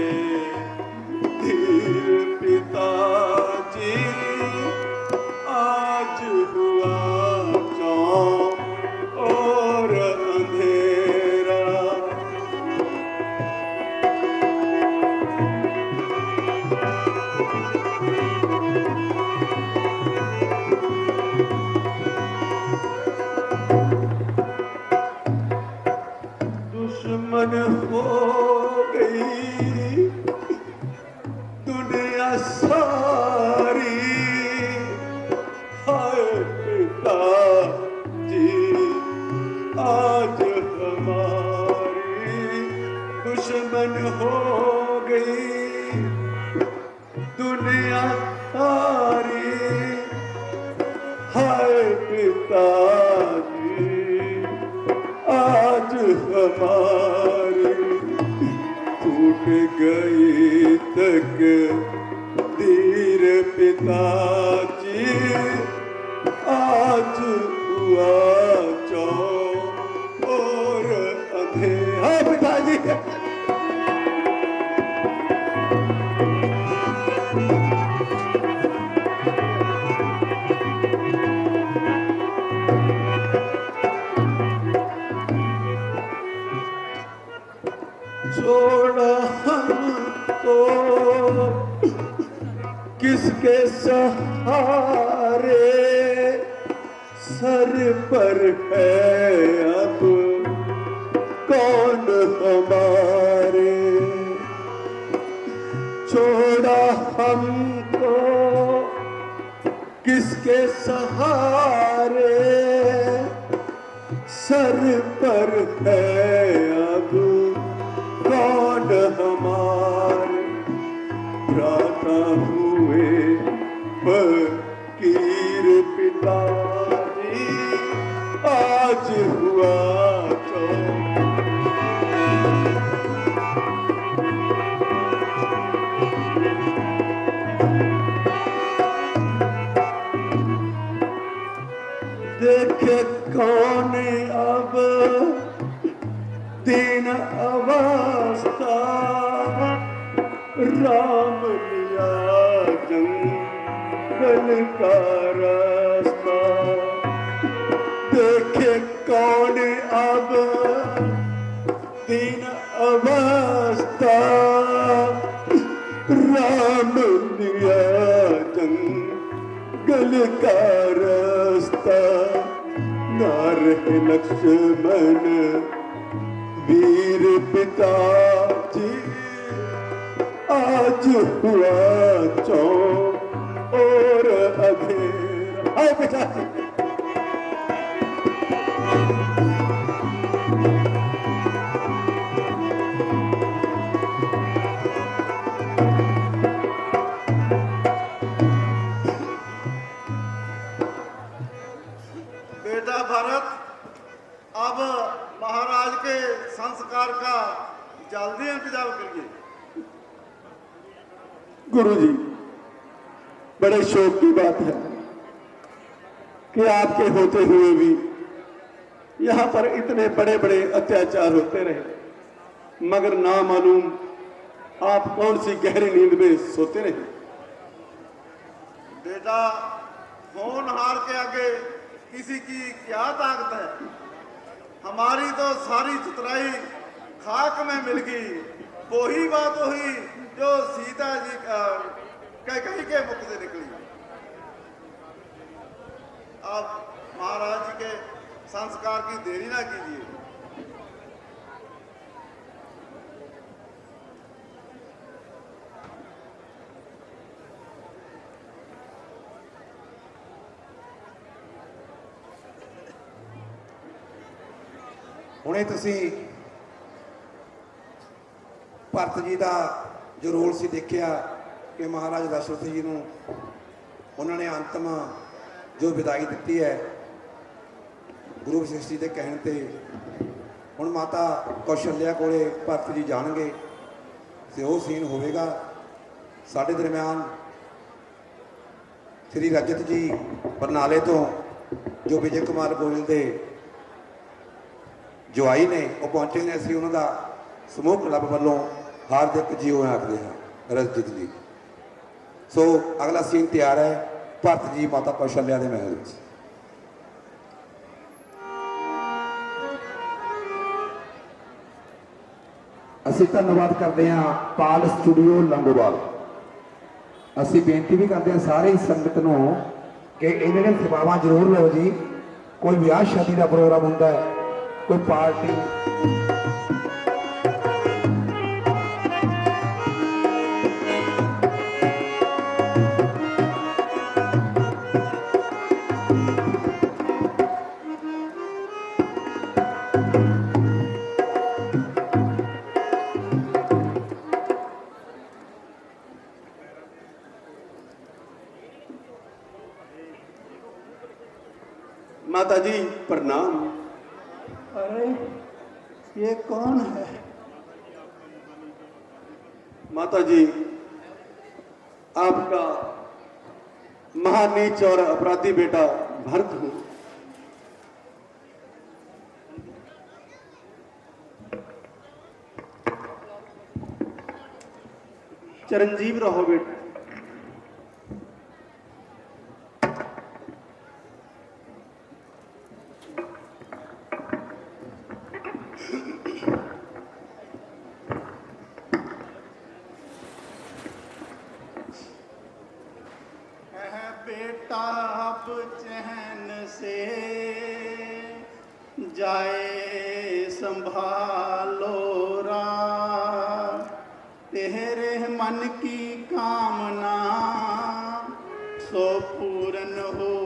धीर पिताजी, आज हुआ और अंधेरा। दुश्मन हो गई दुनिया सारी, हाय पिताजी आज हमारी दुश्मन हो गई दुनिया सारी। हाय पिताजी आज हमारी टूट गई तकदीर पिताजी, आज हुआ चौर अंधेरा। पिताजी छोड़ा हमको किसके सहारे, सर पर है अब कौन हमारे। छोड़ा हमको किसके सहारे, सर पर है अब कौन हमारे। भ्राता हुए फकीर पिताजी, आज हुआ देखे कौन अब दीन अवस्था, राम लिया जंगल का रास्ता। देखे कौन अब दीन अवस्था, राम लिया जंगल का रास्ता। नारह लक्ष्मण वीर पिताजी, आज हुआ चौर अंधेरा। हाय पिताजी बेटा भरत, अब महाराज के संस्कार का जल्दी इंतजाम करिए। गुरुजी, बड़े शौक की बात है कि आपके होते हुए भी यहाँ पर इतने बड़े बड़े अत्याचार होते रहे, मगर ना मालूम आप कौन सी गहरी नींद में सोते रहे। बेटा, होनहार के आगे किसी की क्या ताकत है। हमारी तो सारी चतुराई खाक में मिल गई। वही बात हुई जो सीता जी कहीं के मुख से निकली। अब महाराज जी के संस्कार की देरी ना कीजिए। ਹੁਣੇ ਤੁਸੀਂ ਭਰਤ ਜੀ ਦਾ ਜੋ ਰੋਲ ਸੀ ਦੇਖਿਆ ਕਿ ਮਹਾਰਾਜ ਦਸ਼ਰਥ ਜੀ ਨੂੰ ਉਹਨਾਂ ਨੇ ਅੰਤਮ ਜੋ ਵਿਦਾਈ ਦਿੱਤੀ ਹੈ ਗੁਰੂ ਵਸ਼ਿਸ਼ਠ ਜੀ ਦੇ ਕਹਿਣ ਤੇ। ਹੁਣ ਮਾਤਾ ਕੌਸ਼ਲਿਆ ਕੋਲੇ ਭਰਤ ਜੀ ਜਾਣਗੇ ਤੇ ਉਹ ਸੀਨ ਹੋਵੇਗਾ। ਸਾਡੇ ਦਰਮਿਆਨ ਸ੍ਰੀ ਰਜਤ ਜੀ ਬਰਨਾਲੇ ਤੋਂ ਜੋ ਵਿਜੇ ਕੁਮਾਰ ਗੋਇਲ ਦੇ ਜਵਾਈ ਨੇ ਉਹ ਪਹੁੰਚੇ ਨੇ। ਅਸੀਂ ਉਹਨਾਂ ਦਾ ਸਮੂਹ ਕਲੱਬ ਵੱਲੋਂ ਹਾਰਦਿਕ ਜੀਓ ਆਖਦੇ ਹਾਂ ਰਜਤ ਜੀ। ਸੋ ਅਗਲਾ ਸੀਨ ਤਿਆਰ ਹੈ ਭਰਤ ਜੀ ਮਾਤਾ ਕੌਸ਼ਲਿਆ ਦੇ ਮਹਿਲ ਵਿੱਚ। ਅਸੀਂ ਧੰਨਵਾਦ ਕਰਦੇ ਹਾਂ ਪਾਲ ਸਟੂਡੀਓ ਲੰਗੋਵਾਲ। ਅਸੀਂ ਬੇਨਤੀ ਵੀ ਕਰਦੇ ਹਾਂ ਸਾਰੇ ਸੰਗਤ ਨੂੰ ਕਿ ਇਹਨਾਂ ਦੀਆਂ ਸੇਵਾਵਾਂ ਜ਼ਰੂਰ ਲਓ ਜੀ। ਕੋਈ ਵਿਆਹ ਸ਼ਾਦੀ ਦਾ ਪ੍ਰੋਗਰਾਮ ਹੁੰਦਾ ਹੈ, ਕੋਈ ਪਾਰਟੀ। माता जी प्रणाम। अरे ये कौन है? माता जी आपका महानीच और अपराधी बेटा भरत हूं। चिरंजीव रहो बेटा। बेटा अब चैन से जाए संभालो राज, तेरे मन की कामना सो पूर्ण हो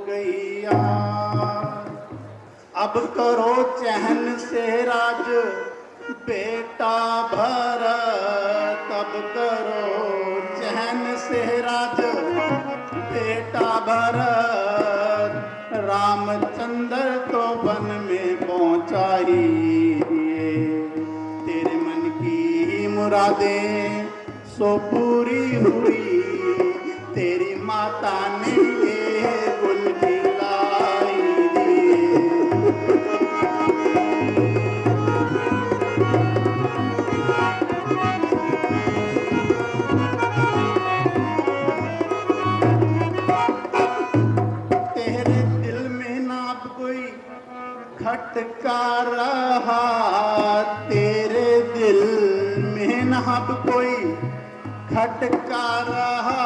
गई आज। अब करो चैन से राज बेटा भरत, अब करो चैन से राज बेटा भरत। रामचंद्र तो वन में पहुंचा ही दिए, तेरे मन की मुरादें सो पूरी हुई। तेरी माता ने ये गुल खिलाई दिए। खटका रहा तेरे दिल में न अब कोई खटका रहा।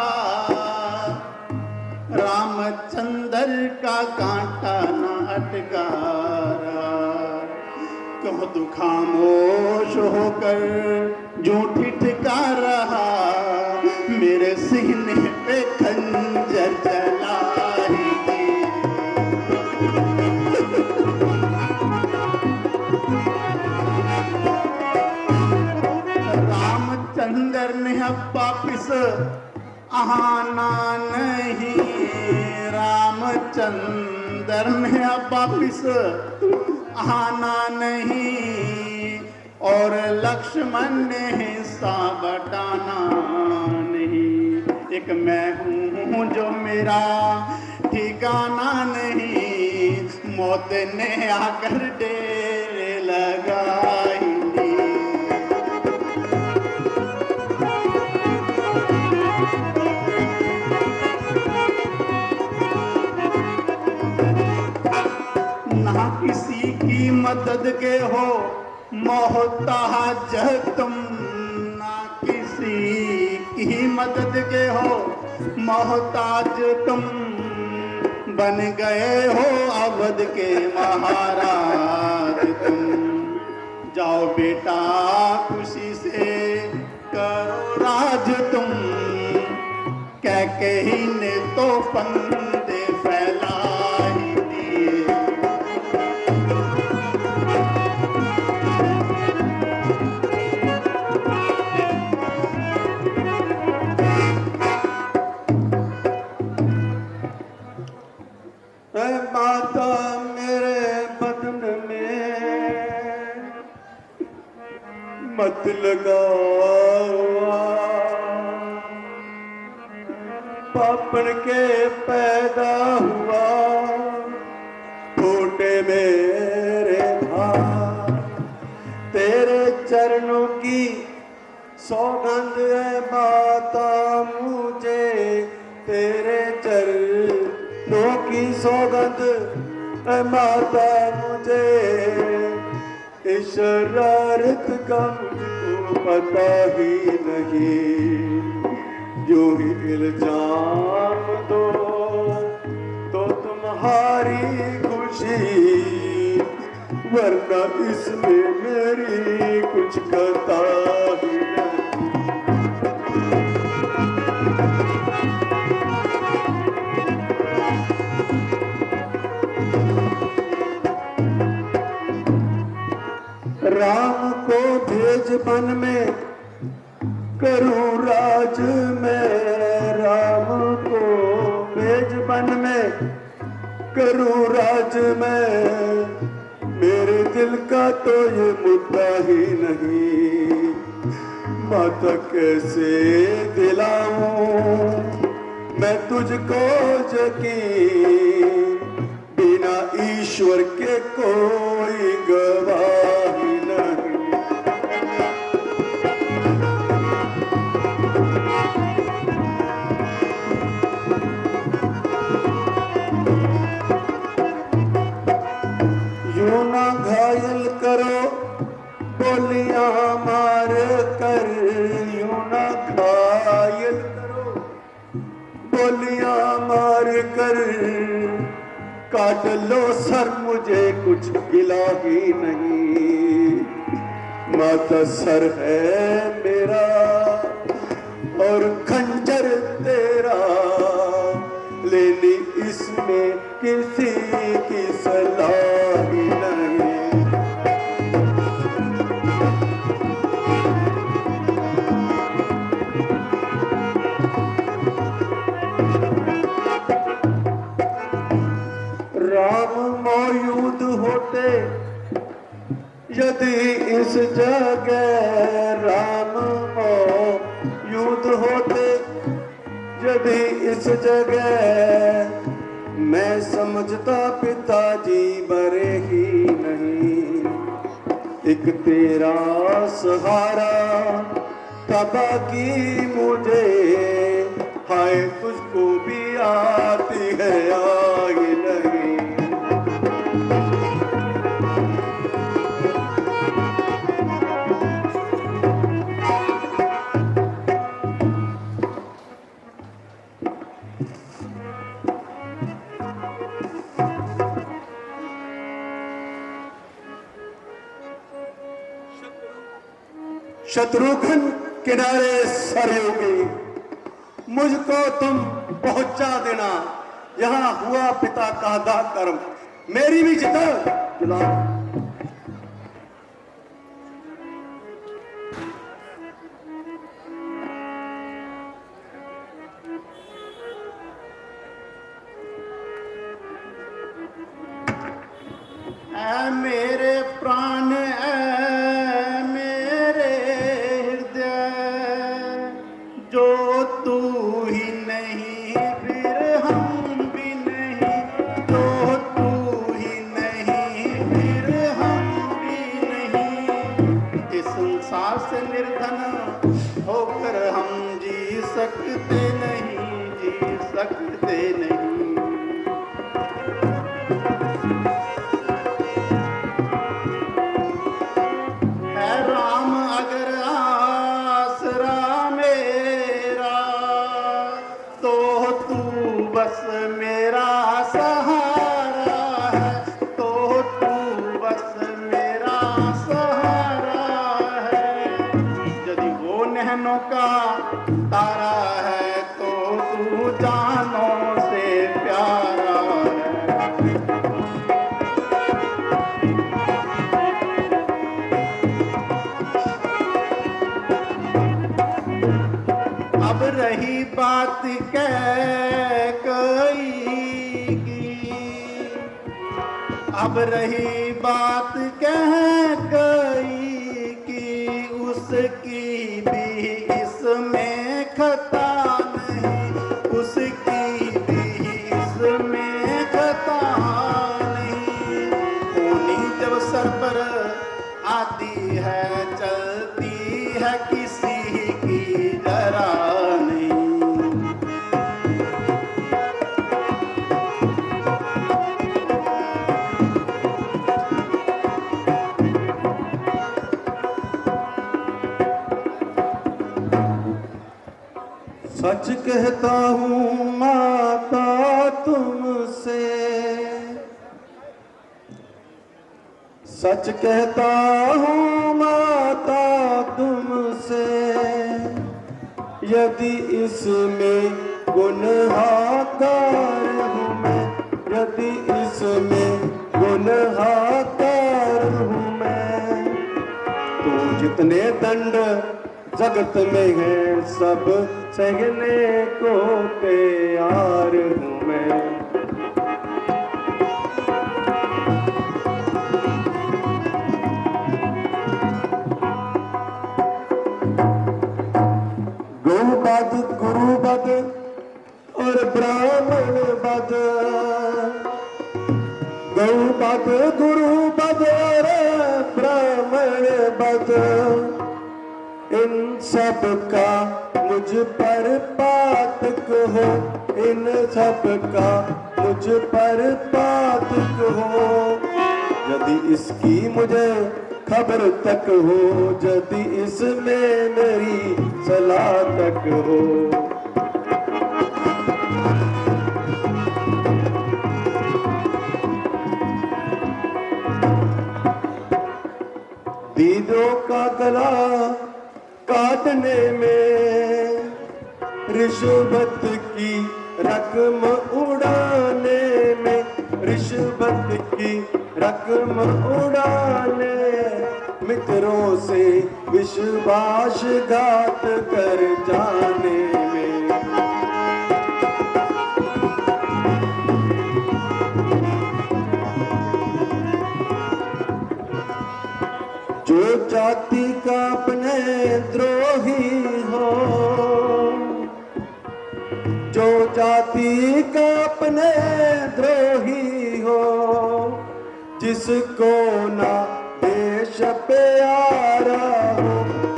रामचंद्र का कांटा न अटका रहा। क्यों तू खामोश होकर झूठी ठिका रहा। मेरे सीने पे खंजर चला ही रामचंद्र ने अब वापिस आना नहीं। रामचंद्र ने अब वापिस आना नहीं। और लक्ष्मण ने हिस्सा बटाना नहीं। एक मैं हूँ जो मेरा ठिकाना नहीं। मौत ने आकर डेरे लगाई। ना किसी की मदद के हो मोहताज तुम। ना किसी की मदद के हो मोहताज तुम। बन गए हो अवध के महाराज तुम। जाओ बेटा खुशी से करो राज तुम। कैकेयी ने तो फंदे फैलाई दिए। माता मेरे बदन में मत लगाओ। पापन के पैदा हुआ फूटे मेरे भाई। तेरे चरणों की सौगंध है माता मुझे। तेरे चरणों की सौगंध है माता मुझे। इस शरारत का मुझको पता ही नहीं। जो ही इल्जाम दो तो तुम्हारी खुशी। वरना इसमें मेरी कुछ कथा ही नहीं। राम को भेज वन में करूं राज में। राम को भेज वन में करूं राज में, मेरे दिल का तो ये मुद्दा ही नहीं। माता कैसे दिलाऊं मैं तुझको यकीन, बिना ईश्वर के कोई गवाही नहीं। यूं ना घायल करो बोलियां मार कर, यूं ना घायल करो बोलियां मार कर, काट लो सर मुझे कुछ गिला ही नहीं। माता सर है मेरा और खंजर तेरा, लेनी इसमें किसी की सलाह ही नहीं। राम मौजूद होते यदि इस जगह, राम मौजूद होते यदि इस जगह, मैं समझता पिताजी बरे ही नहीं। एक तेरा सहारा था बाकी मुझे, हाय तुझको भी आती है आगे नहीं। शत्रुघ्न किनारे सरयोगी, मुझको तुम पहुंचा देना, यहां हुआ पिता का दा कर्म, मेरी भी चिता जला। ऐ मेरे प्राण ऐ मेरे हृदय, जो तू ही नहीं फिर हम भी नहीं, जो तू ही नहीं फिर हम भी नहीं। इस संसार से निर्धन होकर हम जी सकते नहीं, जी सकते नहीं। बस मेरा सहारा है, तो तू बस मेरा सहारा है। यदि वो नैनों का तारा है तो तू जानों से प्यारा है। अब रही बात अब रही बात कह गई कि उसकी भी इसमें खता नहीं, उसकी भी इसमें खता नहीं। होनी जब सर पर आती है चलती है किसी की जरा नहीं। सच कहता हूँ माता तुमसे, सच कहता हूँ माता तुमसे, यदि इसमें गुनहगार हूँ मैं, यदि इसमें गुनहगार हूँ मैं, तो जितने दंड जगत में है सब सहने को तैयार हूँ मैं। और ब्राह्मण बद, गौ बद, गुरु बद और ब्राह्मण बद, इन सब का मुझ पर पातक हो, इन सब का मुझ पर पातक हो। यदि इसकी मुझे खबर तक हो, यदि इसमें मेरी सलाह तक हो। दीदों का गला काटने में, रिश्वत की रकम उड़ाने में, रिश्वत की रकम उड़ाने, मित्रों से विश्वासघात कर जाने में। जो जाति का अपने द्रोही हो, जो जाति का अपने द्रोही हो, जिसको ना देश प्यारा हो,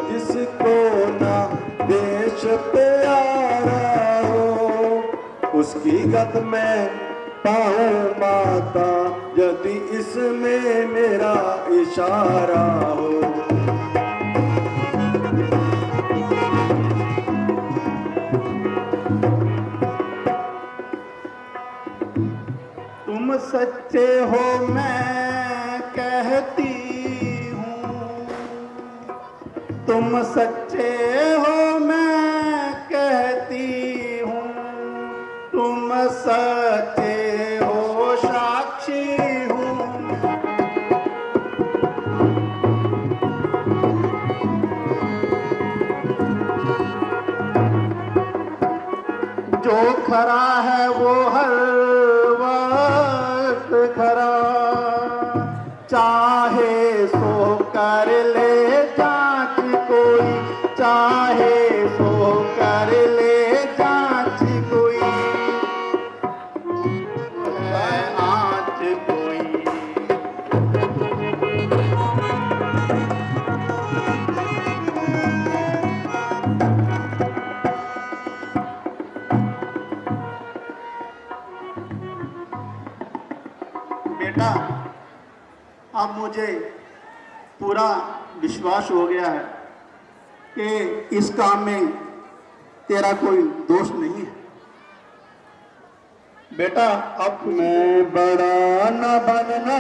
जिसको ना देश प्यारा हो, उसकी गत में पाऊं माता, यदि इसमें मेरा इशारा हो। तुम सच्चे हो मैं कहती हूँ, तुम सच्चे हो मैं कहती हूँ, तुम सच्चे हो साक्षी हूँ। जो खरा है वो हर वक्त खरा, चाहे सो कर ले जांच कोई, चाहे सो कर ले जांच कोई, है आँच कोई। बेटा, अब मुझे पूरा विश्वास हो गया है कि इस काम में तेरा कोई दोष नहीं है। बेटा, अब मैं बड़ा न बनना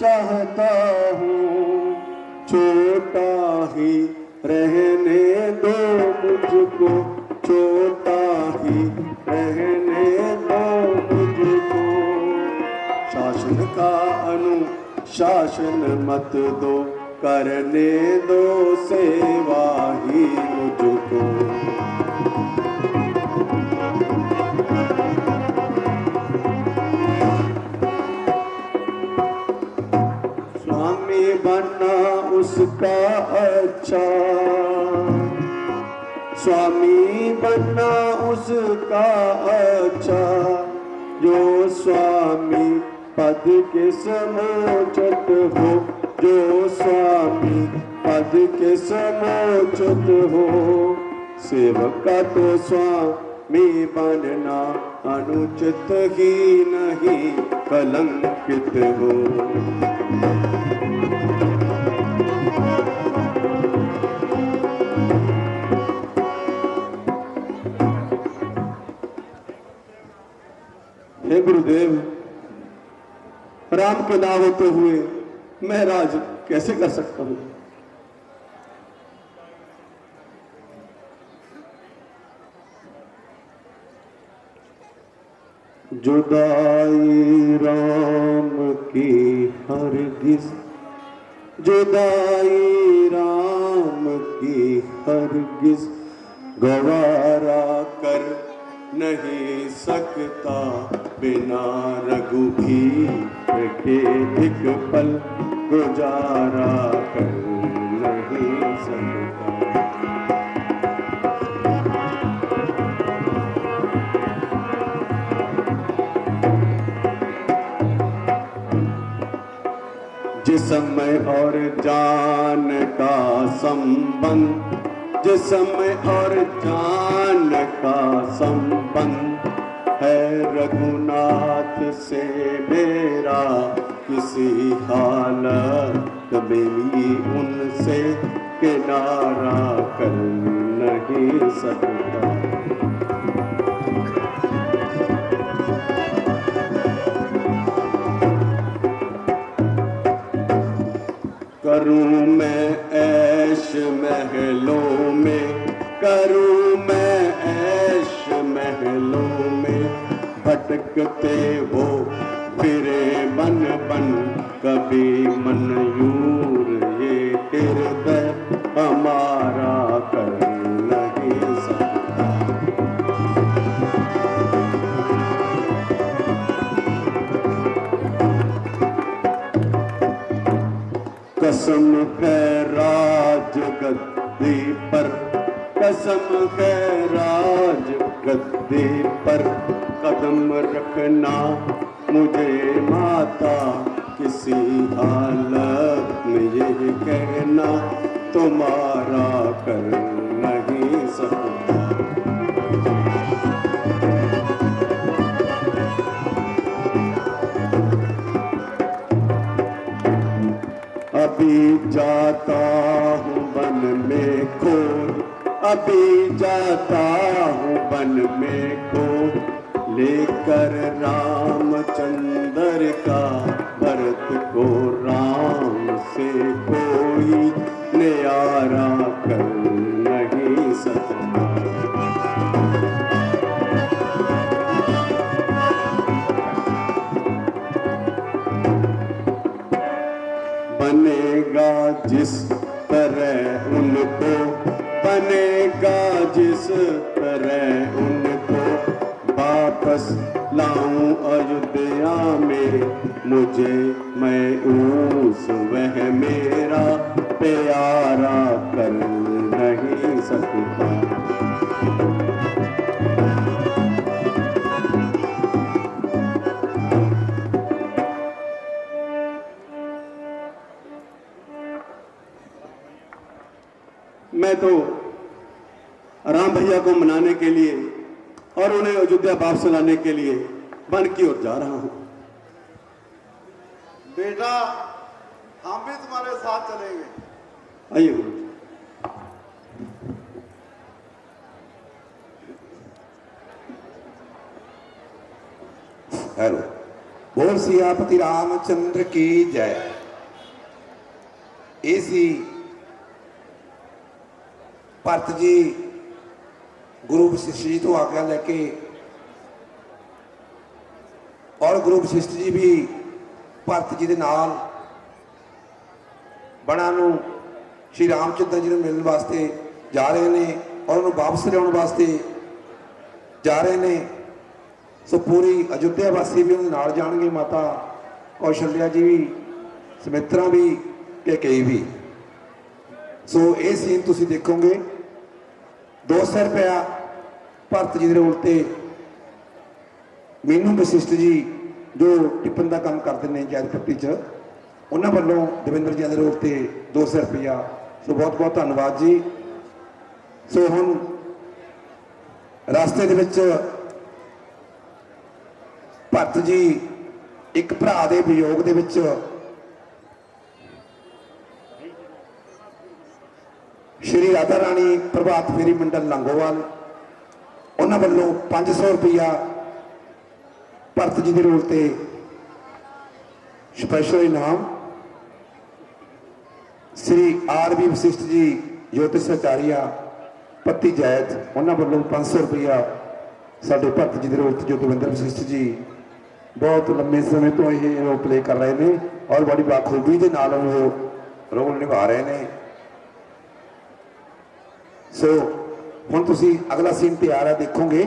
चाहता हूँ, छोटा ही रहने दो मुझको, छोटा ही रहने दो मुझको। शासन का अनुशासन मत दो, करने दो सेवा ही मुझको। स्वामी बनना उसका अच्छा, स्वामी बनना उसका अच्छा, जो स्वामी पद के समोचित हो, जो स्वामी पद के समोचित हो। सेवक का तो स्वामी बनना अनुचित ही नहीं कलंकित हो। हे गुरुदेव, राम के नाम होते हुए मैं राज कैसे कर सकता हूं? जुदाई राम की हरगिज, जुदाई राम की हरगिज गवारा कर नहीं सकता, बिना रघुबीर के एक पल गुजारा कर नहीं सकता। जिस्म और जान का संबंध, जिस्म और जान का संबंध है रघुनाथ से मेरा, किसी हालत में भी उनसे किनारा कर नहीं सकता। करूं मैं ऐश महलों में, करूं मैं ऐश महलों में, भटकते हो फिरे बन बन, कभी मनयूर ये हृदय हमारा कर नहीं सकता। कसम है राज गद्दी पर, कसम है राज गद्दी पर, कदम रखना मुझे माता, किसी हालत में ये कहना तुम्हारा कर नहीं सकता। अभी जाता हूँ बन में खोज, अभी जाता हूँ बन में खोज, लेकर रामचंद्र का भरत को राम से कोई न्यारा कर नहीं सकता। बनेगा जिस तरह उनको, बनेगा जिस तरह उनको, वापस लाऊं अयोध्या में मुझे, मैं उस वह मेरा प्यारा कर नहीं सकता। मैं तो राम भैया को मनाने के लिए और उन्हें अयोध्या वापस लाने के लिए वन की ओर जा रहा हूं। बेटा हम भी तुम्हारे साथ चलेंगे। आइए गुरु जी। हेलो, बोल सियापति रामचंद्र की जय। इसी भरत जी गुरु वशिष्ठ जी तो आज्ञा लेके, और गुरु वशिष्ठ जी भी भरत जी के नाल बना नूं श्री रामचंद्र जी ਨੂੰ मिलने वास्ते जा रहे हैं और उन्होंने वापस लियाउण वास्ते जा रहे हैं। सो पूरी अयोध्या वासी भी उन्होंने नाल जाणगे, माता कौशल्या जी भी, सुमित्रा भी, कैकेयी भी। सो ये सीन तुसीं देखोगे। 200 रुपया भरत जी के रोल से मीनू वशिष्ठ जी जो टिप्पण का काम करते हैं जैद पट्टी च, उन्होंने वालों दविंदर जी के रोल से 200 रुपया। सो बहुत बहुत धन्यवाद जी। सो हुण रास्ते दे विच भरत जी एक भरा दे वियोग दे विच श्री राधा रानी प्रभात फेरी मंडल लंगोवाल उन्होंने वालों 500 रुपया भरत जी के रोल से स्पैशल इनाम। श्री आर.वी. वशिष्ठ जी ज्योतिष आचार्य पत्ती जैद उन्होंने वालों 500 रुपया साढ़े भरत जी के रोल से, जो दविंदर वशिष्ठ जी बहुत लंबे समय तो ये रोल प्ले कर रहे हैं और बड़ी बाखूबी के नाल वो रोल निभा रहे हैं। सो हुण तुसीं अगला सीन तैयार है, देखोगे।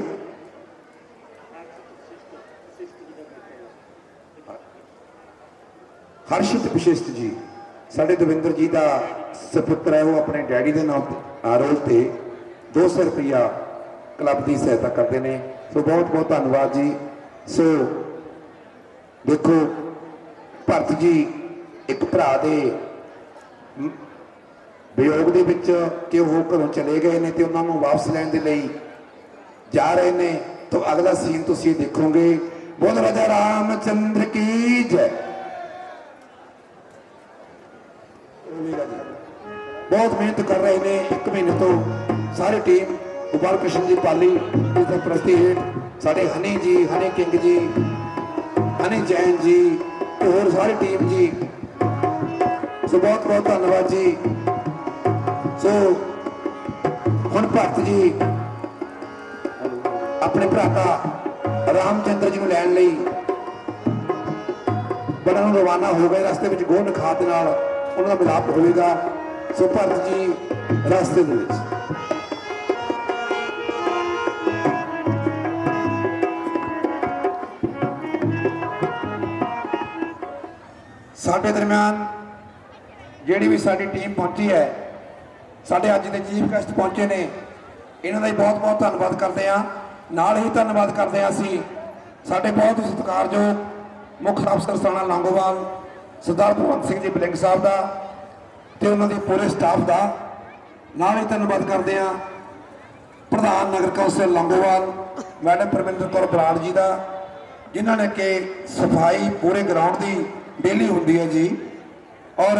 हर्षित वशिष्ठ जी साढ़े दविंदर जी का सपुत्र है, वो अपने डैडी के नाम रोल से 200 रुपया क्लब की सहायता करते हैं। सो बहुत बहुत धन्यवाद जी। सो देखो भरत जी ਇੱਕ ਭਰਾ ਦੇ ਵਿਯੋਗ ਦੇ ਵਿੱਚ ਕਿ ਉਹ ਘਰੋਂ ਚਲੇ ਗਏ ਨੇ ਤੇ ਉਹਨਾਂ ਨੂੰ ਵਾਪਸ ਲੈਣ ਦੇ ਲਈ ਜਾ ਰਹੇ ਨੇ। ਤਾਂ ਅਗਲਾ ਸੀਨ ਤੁਸੀਂ ਦੇਖੋਗੇ। ਬੋਲ ਰਾਜਾ ਰਾਮਚੰद्र की जय। बहुत मेहनत कर रहे ने 1 महीने तो सारी टीम गोपाल कृष्ण जी पाली की सरपरस्ती हेठ साढ़े हनी जी, हनी किंग जी, हनी जैन जी ते होर सारी टीम जी। सो बहुत बहुत धन्यवाद जी। सो हुण भरत जी अपने भराता रामचंद्र जी को लैन लई बड़ा ਨੂੰ रवाना हो गए। रस्ते में गोंड खाद ਦੇ ਨਾਲ ਉਹਨਾਂ ਦਾ ਮਿਲਾਪ ਹੋਵੇਗਾ। ਸੋ ਭਰਤ ਜੀ ਰਸਤੇ ਦੇ ਵਿੱਚ ਸਾਡੇ ਦਰਮਿਆਨ ਜਿਹੜੀ ਵੀ ਸਾਡੀ ਟੀਮ ਪਹੁੰਚੀ ਹੈ, ਸਾਡੇ ਅੱਜ ਦੇ ਚੀਫ ਗੈਸਟ ਪਹੁੰਚੇ ਨੇ, ਇਹਨਾਂ ਦਾ ਹੀ ਬਹੁਤ ਬਹੁਤ ਧੰਨਵਾਦ ਕਰਦੇ ਹਾਂ। ਨਾਲ ਹੀ ਧੰਨਵਾਦ ਕਰਦੇ ਹਾਂ ਅਸੀਂ ਸਾਡੇ ਬਹੁਤ ਸਤਿਕਾਰਯੋਗ ਮੁੱਖ ਅਫਸਰ ਸਾਣਾ ਲੌਂਗੋਵਾਲ ਸਰਦਾਰ ਭਗਵੰਤ ਸਿੰਘ ਜੀ ਬਲਿੰਗ ਸਾਹਿਬ ਦਾ ਤੇ ਉਹਨਾਂ ਦੇ ਪੂਰੇ ਸਟਾਫ ਦਾ। ਨਾਲ ਹੀ ਧੰਨਵਾਦ ਕਰਦੇ ਹਾਂ ਪ੍ਰਧਾਨ ਨਗਰ ਕੌਂਸਲ ਲੌਂਗੋਵਾਲ ਮੈਡਮ ਪਰਮਿੰਦਰ ਕੌਰ ਬਰਾੜ ਜੀ ਦਾ, ਜਿਨ੍ਹਾਂ ਨੇ ਕਿ ਸਫਾਈ ਪੂਰੇ ਗਰਾਊਂਡ ਦੀ ਡੇਲੀ ਹੁੰਦੀ ਹੈ ਜੀ, ਔਰ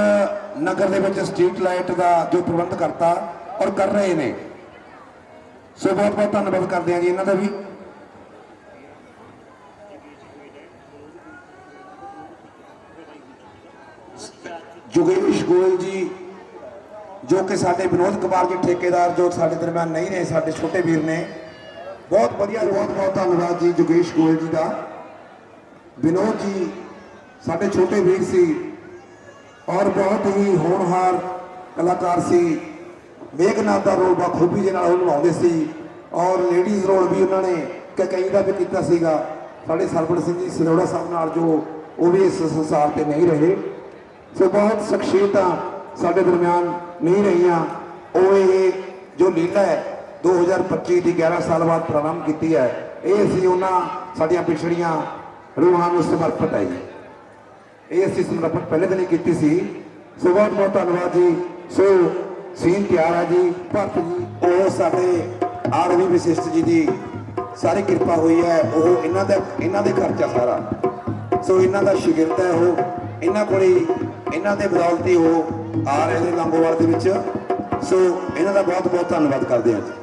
ਨਗਰ ਦੇ ਵਿੱਚ ਸਟਰੀਟ ਲਾਈਟ ਦਾ ਜੋ ਪ੍ਰਬੰਧ ਕਰਤਾ ਔਰ ਕਰ ਰਹੇ ਨੇ। ਸੋ ਬਹੁਤ ਬਹੁਤ ਧੰਨਵਾਦ ਕਰਦੇ ਹਾਂ ਜੀ ਇਹਨਾਂ ਦਾ ਵੀ। जोगेश गोयल जी जो कि साडे विनोद कुमार जी ठेकेदार जो साडे दरम्यान नहीं ने, साडे छोटे वीर ने, बहुत बढ़िया। बहुत बहुत धन्यवाद जी जोगेश गोयल जी का। विनोद जी साडे छोटे वीर सी और बहुत ही होनहार कलाकार सी। मेघनाथ का रोल बखूबी दे नाल निभाउंदे सी और लेडीज़ रोल भी उन्होंने कई का भी कीता सीगा। साडे सरबड़ सिंह जी सरोड़ा साहब नाल जो वो भी इस संसार से नहीं रहे। सो बहुत शख्सियत साढ़े दरम्यान नहीं रही। वो ये जो लीला है 2025 की 11 साल बाद प्रारंभ की है, ये असी उन्होंने साड़ियाँ पिछड़ियाँ रूहां को समर्पित है जी। ये असी समर्पित पहले दिन ही की सी। सो बहुत बहुत धन्यवाद जी। सो सीन तैयार है जी। भरत जी वो साढ़े आरवी वशिष्ठ जी की सारी कृपा हुई है, वो इन्हों के खर्चा सारा। सो इन्हों का शागिर्द है, वो इन्हों को इन्हों के बदौलत ही वो आ रहे हैं लंगोवाल के विच। सो इन्हों का बहुत बहुत धन्यवाद करते हैं जी।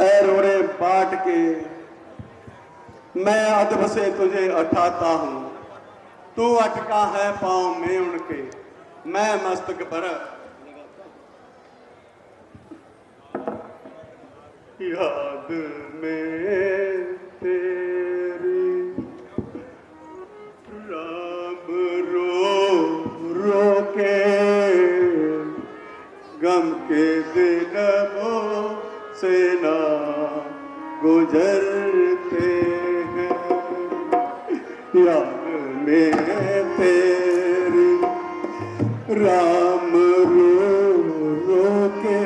ऐ रोड़े बाट के मैं अदब से तुझे उठाता हूँ, तू अटका है पाँव में उनके, मैं मस्तक पर याद में तेरी राम रो रो के गम के दिनों से ना गुजरते हैं। याद में तेरी राम रो रो के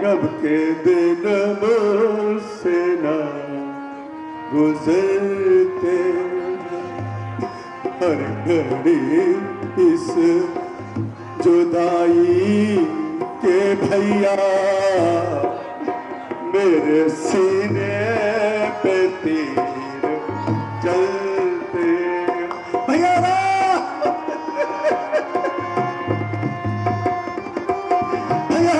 गम के दिन से ना गुजरते हैं। हर घड़ी इस जुदाई के भैया मेरे सीने पे तीर चलते भैया भैया।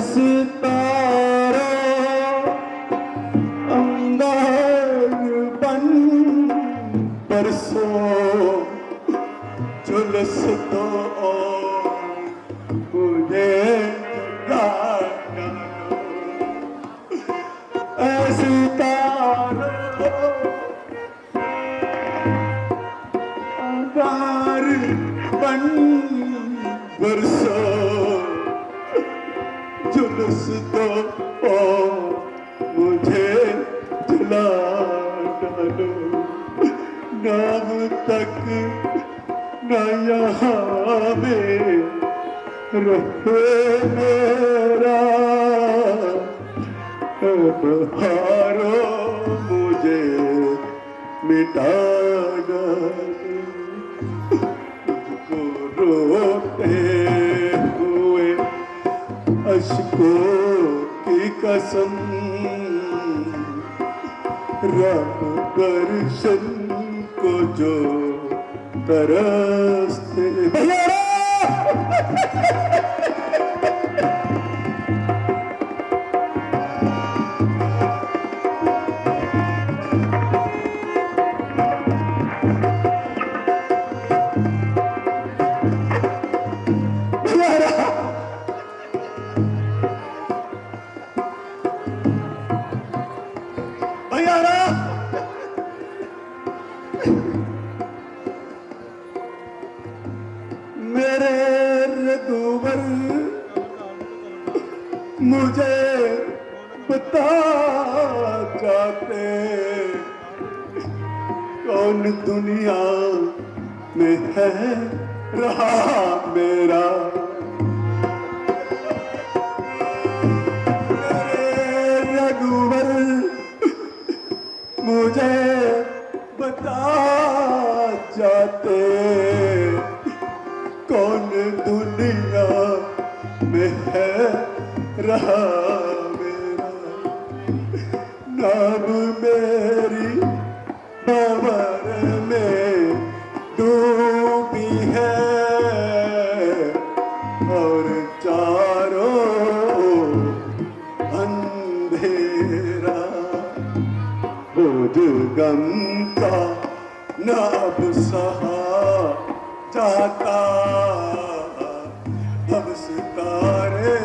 सितारा अंगार जुलूस दो मुझे जला डालो, ऐसी तारो अंगार बन बरसो, जुलूस दो मुझे जला डालो, नाम तक न यहाँ में रहे मेरा, बहारो मुझे मिटा डालो, तुझको रोते हुए अश्कों की कसम, राम दर्शन को जो तरसते मेरे रघुवर मुझे बता जाते, कौन दुनिया में है रहा मेरा, मेरे रघुवर मुझे बता जाते, कौन दुनिया में है रहा मेरा, नाम मेरी भंवर में डूबी है, और चारों अंधेरा, बोझ गम का न अब सहा जाता, अब सितारे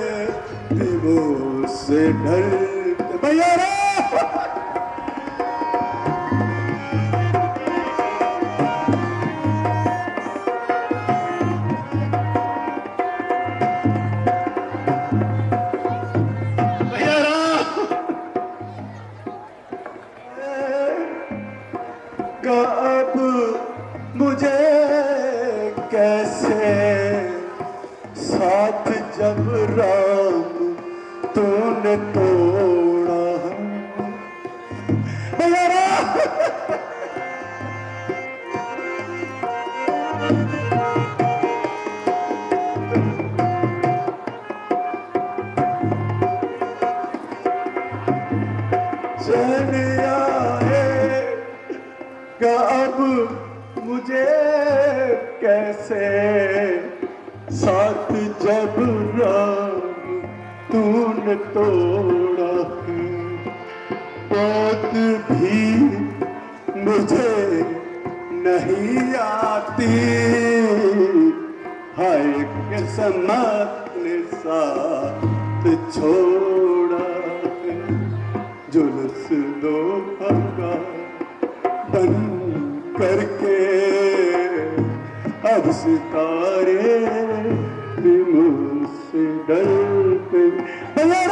दिवों से ढलते भैया अब मुझे कैसे साथ जब राम तूने तोड़ा, चले आएगा अब मुझे कैसे साथ जब राम तूने तोड़ा, बात भी मुझे नहीं आती, हाय किस्मत ने साथ छोड़ा, जुलूस दो भगा बन करके, अब सितारे भी मुझसे डरते भैया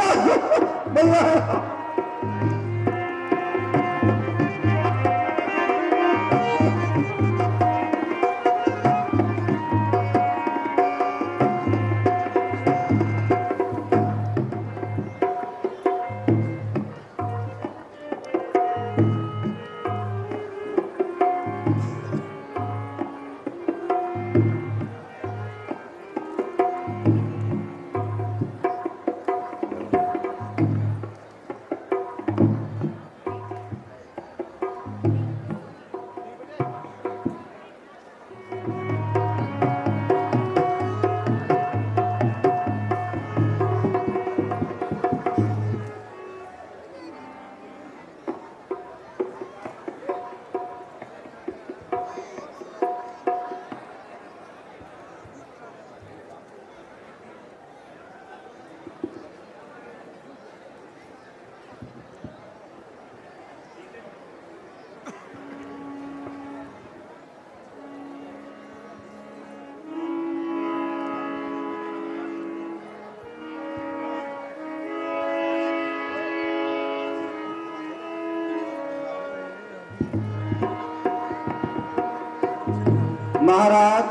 महाराज,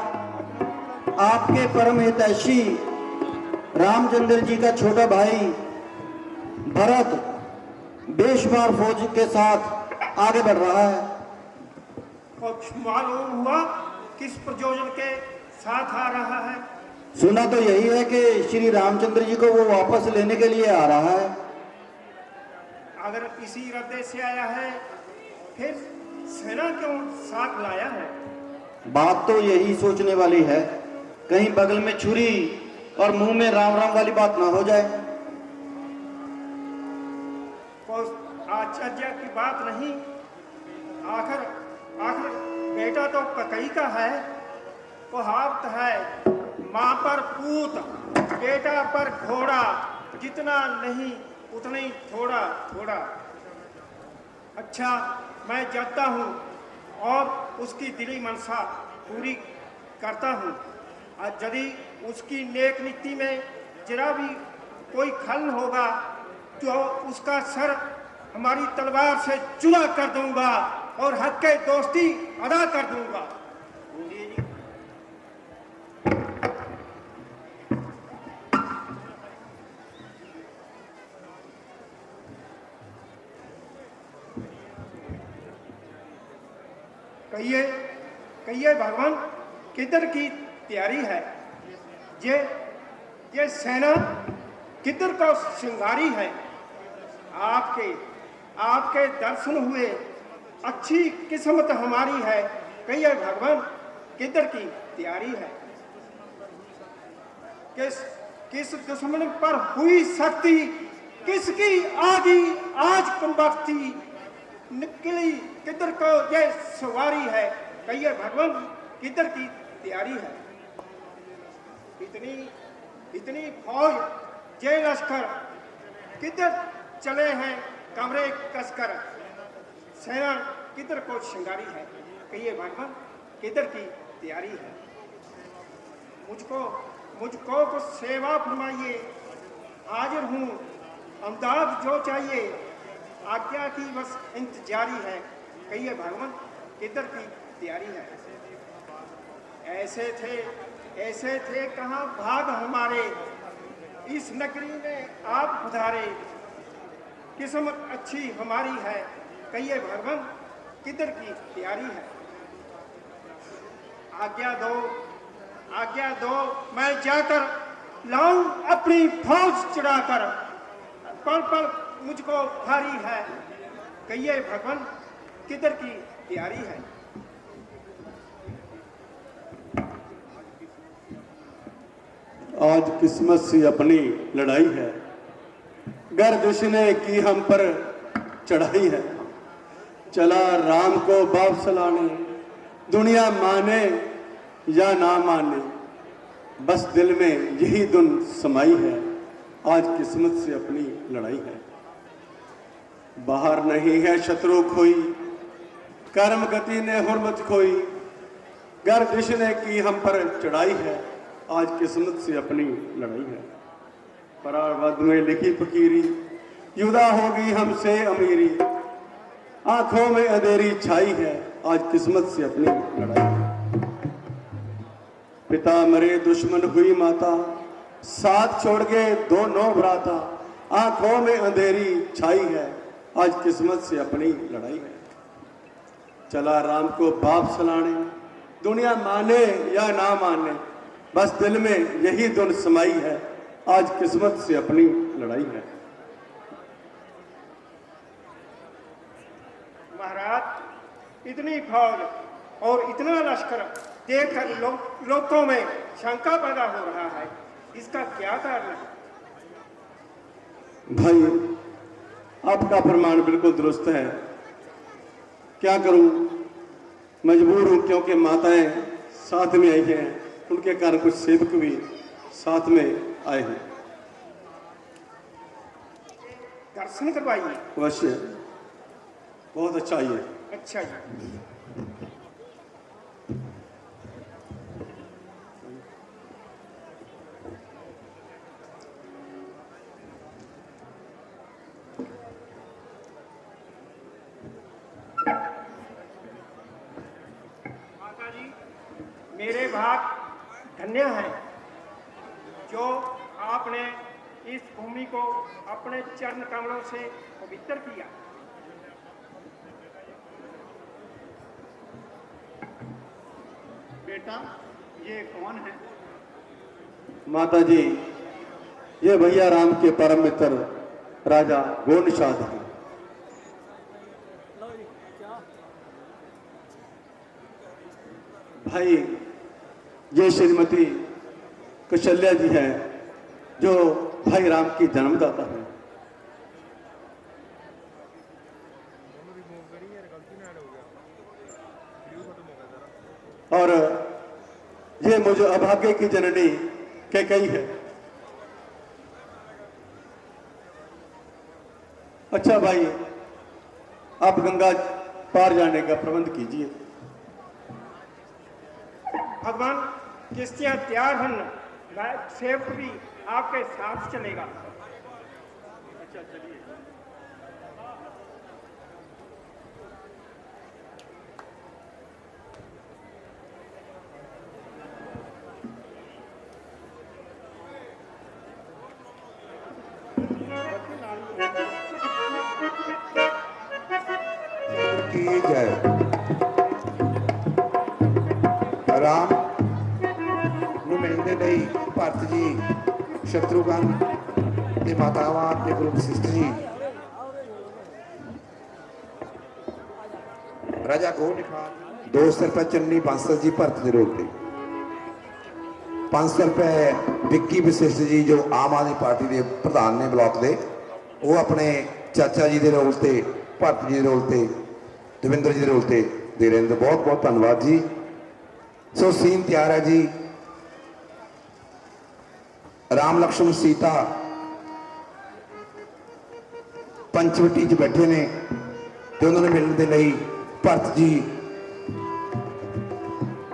आपके परम हितैषी रामचंद्र जी का छोटा भाई भरत बेशुमार फौज के साथ आगे बढ़ रहा है। कुछ मालूम हुआ किस प्रयोजन के साथ आ रहा है? सुना तो यही है कि श्री रामचंद्र जी को वो वापस लेने के लिए आ रहा है। अगर इसी इरादे से आया है फिर सेना क्यों साथ लाया है? बात तो यही सोचने वाली है, कहीं बगल में छुरी और मुंह में राम राम वाली बात ना हो जाए। कोई आश्चर्य की बात नहीं। आखिर आखिर बेटा तो ककई का है, कहावत है माँ पर पूत बेटा पर घोड़ा, जितना नहीं उतना ही थोड़ा थोड़ा। अच्छा, मैं जाता हूँ और उसकी दिली मनसा पूरी करता हूँ। और यदि उसकी नेक नीति में जरा भी कोई खलन होगा तो उसका सर हमारी तलवार से चुरा कर दूंगा और हक के दोस्ती अदा कर दूंगा। कहिए कहिए भगवान, किधर की तैयारी है? ये सेना किधर का श्रृंगारी है? आपके आपके दर्शन हुए, अच्छी किस्मत हमारी है। कहिए भगवान, किधर की तैयारी है? किस दुश्मन पर हुई शक्ति, किसकी आदि आज कुंभक्ति, निकली किधर को ये सवारी है? कहिए भगवान, किधर की तैयारी है? इतनी फौज, ये लश्कर किधर चले हैं कमरे कसकर? सेना किधर को श्रृंगारी है? कहिए भगवान, किधर की तैयारी है? मुझको कुछ सेवा फरमाइए, हाजिर हूँ, अमदाद जो चाहिए, आज्ञा की बस इंतजारी है। कहिए भगवान, किधर की तैयारी है? ऐसे थे कहाँ भाग हमारे, इस नगरी में आप पधारे, किस्मत अच्छी हमारी है। कहिए भगवान, किधर की तैयारी है? आज्ञा दो, मैं जाकर लाऊं अपनी फौज चढ़ाकर, पल पल मुझको भारी है। कहिए भगवान, किधर की तैयारी है? आज किस्मत से अपनी लड़ाई है, गर्दिश ने की हम पर चढ़ाई है। चला राम को बाप सलाने, दुनिया माने या ना माने, बस दिल में यही धुन समाई है। आज किस्मत से अपनी लड़ाई है। बाहर नहीं है शत्रु कोई, कर्म गति ने हुर्मत खोई, गर्दिश ने की हम पर चढ़ाई है। आज किस्मत से अपनी लड़ाई है। परावद में लिखी फकीरी, युदा होगी हमसे अमीरी, आंखों में अंधेरी छाई है। आज किस्मत से अपनी लड़ाई है। पिता मरे दुश्मन हुई माता, साथ छोड़ गए दोनों भ्राता, आंखों में अंधेरी छाई है। आज किस्मत से अपनी लड़ाई है। चला राम को बाप सलाने, दुनिया माने या ना माने, बस दिल में यही धुन समाई है। आज किस्मत से अपनी लड़ाई है। महाराज, इतनी फौज और इतना लश्कर देखकर लोगों में शंका पैदा हो रहा है, इसका क्या कारण है? भाई, आपका प्रमाण बिल्कुल दुरुस्त है। क्या करूं, मजबूर हूं, क्योंकि माताएं साथ में आई हैं, उनके कारण कुछ सेवक भी साथ में आए हैं। दर्शन करवाइए। अवश्य, बहुत अच्छा ये। अच्छा जी। धन्य है जो आपने इस भूमि को अपने चरण कमलों से पवित्र किया। बेटा, ये कौन है? माता जी, ये भैया राम के परम मित्र राजा गोनिषाद हैं। भाई, ये श्रीमती कौशल्या जी हैं जो भाई राम की जन्मदाता हैं। और ये मुझे अभाग्य की जननी कैकेयी है। अच्छा भाई, आप गंगा पार जाने का प्रबंध कीजिए। भगवान, किश्तियां तैयार हैं, सेवक भी आपके साथ चलेगा। अच्छा, चलिए। की जय। राम ਨੂੰ ਮਿਲਣ ਦੇ ਲਈ ਭਰਤ ਜੀ, ਸ਼ਤਰੂਘਨ ਤੇ ਮਾਤਾਵਾਂ ਤੇ ਗੁਰੂ ਵਸ਼ਿਸ਼ਠ ਜੀ, ਰਾਜਾ ਗੋਨਿਖਾਦ, 200 ਰੁਪਏ ਚੰਨੀ ਬਾਂਸਲ ਜੀ ਭਰਤ ਦੇ ਰੋਲ ਤੇ, 500 ਰੁਪਏ ਵਿੱਕੀ ਵਸ਼ਿਸ਼ਠ ਜੀ ਜੋ ਆਮ ਆਦਮੀ ਪਾਰਟੀ ਦੇ ਪ੍ਰਧਾਨ ਨੇ ਬਲਾਕ ਦੇ, ਉਹ ਆਪਣੇ ਚਾਚਾ ਜੀ ਦੇ ਰੋਲ ਤੇ, ਭਰਤ ਜੀ ਦੇ ਰੋਲ ਤੇ, ਦਵਿੰਦਰ ਜੀ ਦੇ ਰੋਲ ਤੇ ਦੇ ਰਹੇ ਨੇ। ਬਹੁਤ ਬਹੁਤ ਧੰਨਵਾਦ ਜੀ। ਸੋ ਸੀਨ ਤਿਆਰ ਹੈ ਜੀ। ਰਾਮ ਲਕਸ਼ਮਣ ਸੀਤਾ ਪੰਚਵਟੀ 'ਚ ਬੈਠੇ ਨੇ ਤੇ ਉਹਨਾਂ ਨੂੰ ਮਿਲਣ ਦੇ ਲਈ ਭਰਤ ਜੀ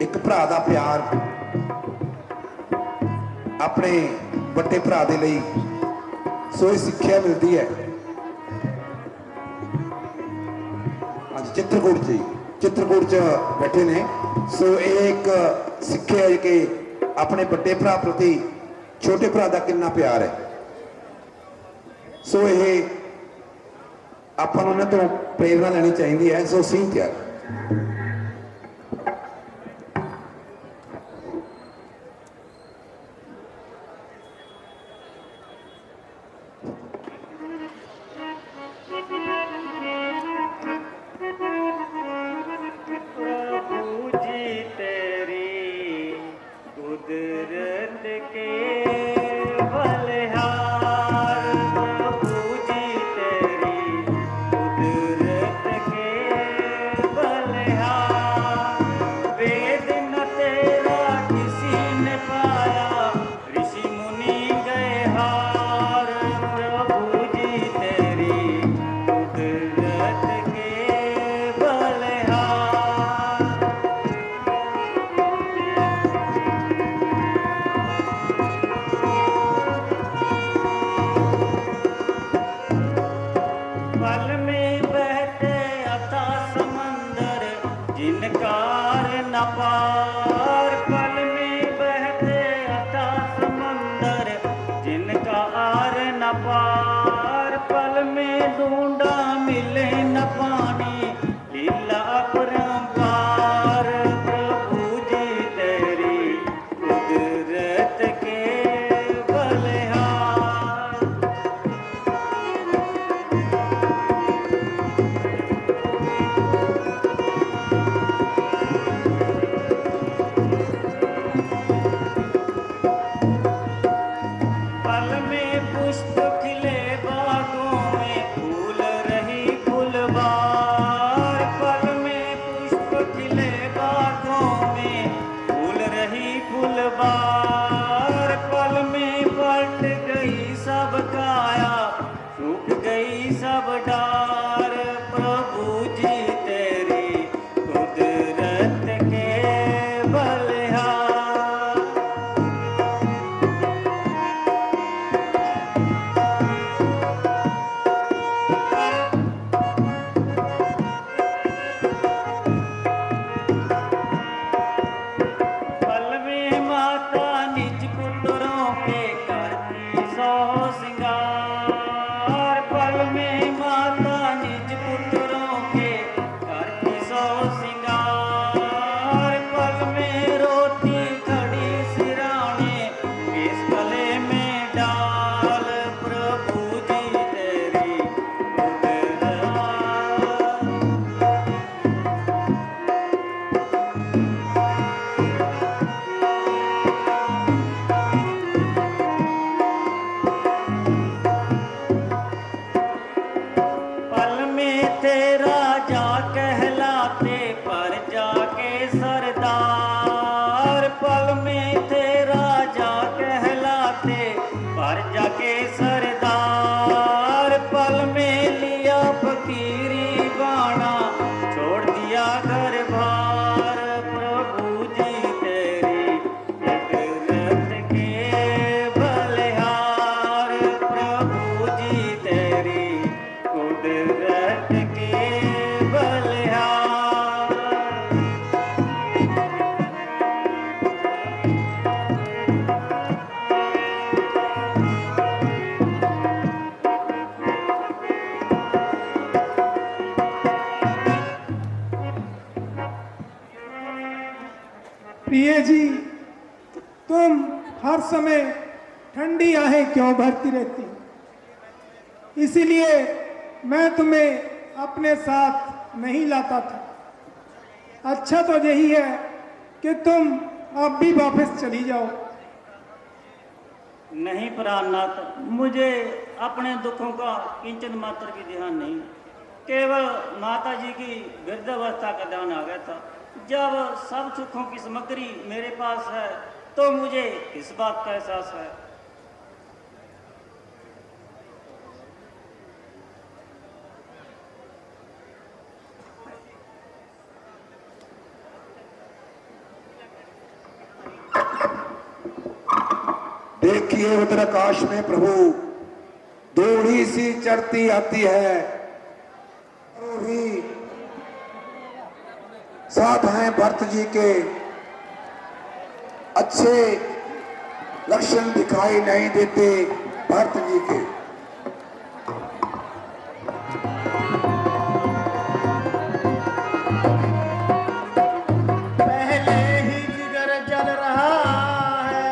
ਇੱਕ ਭਰਾ ਦਾ ਪਿਆਰ ਆਪਣੇ ਵੱਡੇ ਭਰਾ ਦੇ ਲਈ, ਸੋ ਇਹ ਸਿੱਖਿਆ ਮਿਲਦੀ ਹੈ। ਅੱਜ ਚਿੱਤਰਕੂਟ 'ਚ ਬੈਠੇ ਨੇ, ਸੋ ਇਹ ਇੱਕ ਸਿੱਖਿਆ ਹੈ ਕਿ ਆਪਣੇ ਵੱਡੇ ਭਰਾ ਪ੍ਰਤੀ ਛੋਟੇ ਭਰਾ ਦਾ ਕਿੰਨਾ ਪਿਆਰ ਹੈ। ਸੋ ਇਹ ਆਪਾਂ ਨੂੰ ਉਹਨਾਂ ਤੋਂ ਪ੍ਰੇਰਨਾ ਲੈਣੀ ਚਾਹੀਦੀ ਹੈ। ਸੋ ਸੀਨ ਤਿਆਰ। सौ सिंगार, पल में माता निज पुत्रों के करती सौ सिंगार, पल में रोती खड़ी सिराने केस गले में डाल, प्रभु जी तेरी कुदरत। पल में तेरा जा कहलाते पर जाके सरदार, पल में तेरा जा कहलाते पर जाके सरदार, पल में लिया फकीरी बाणा छोड़ दिया घर बार, प्रभु जी तेरी कुदरत के बलिहार, प्रभु जी तेरी कुदरत के बलिहार। प्रिय जी, तुम हर समय ठंडी आहें क्यों भरती रहती? इसीलिए मैं तुम्हें अपने साथ नहीं लाता था। अच्छा तो यही है कि तुम अब भी वापस चली जाओ। नहीं प्राणनाथ, मुझे अपने दुखों का किंचन मात्र भी ध्यान नहीं, केवल माता जी की वृद्धावस्था का ध्यान आ गया था। जब सब सुखों की सामग्री मेरे पास है तो मुझे किस बात का एहसास है? देखिए उधर आकाश में प्रभु धूड़ी सी चढ़ती आती है, और भी साथ हैं भरत जी के अच्छे लक्षण दिखाई नहीं देते भरत जी के। पहले ही जिगर जल रहा है,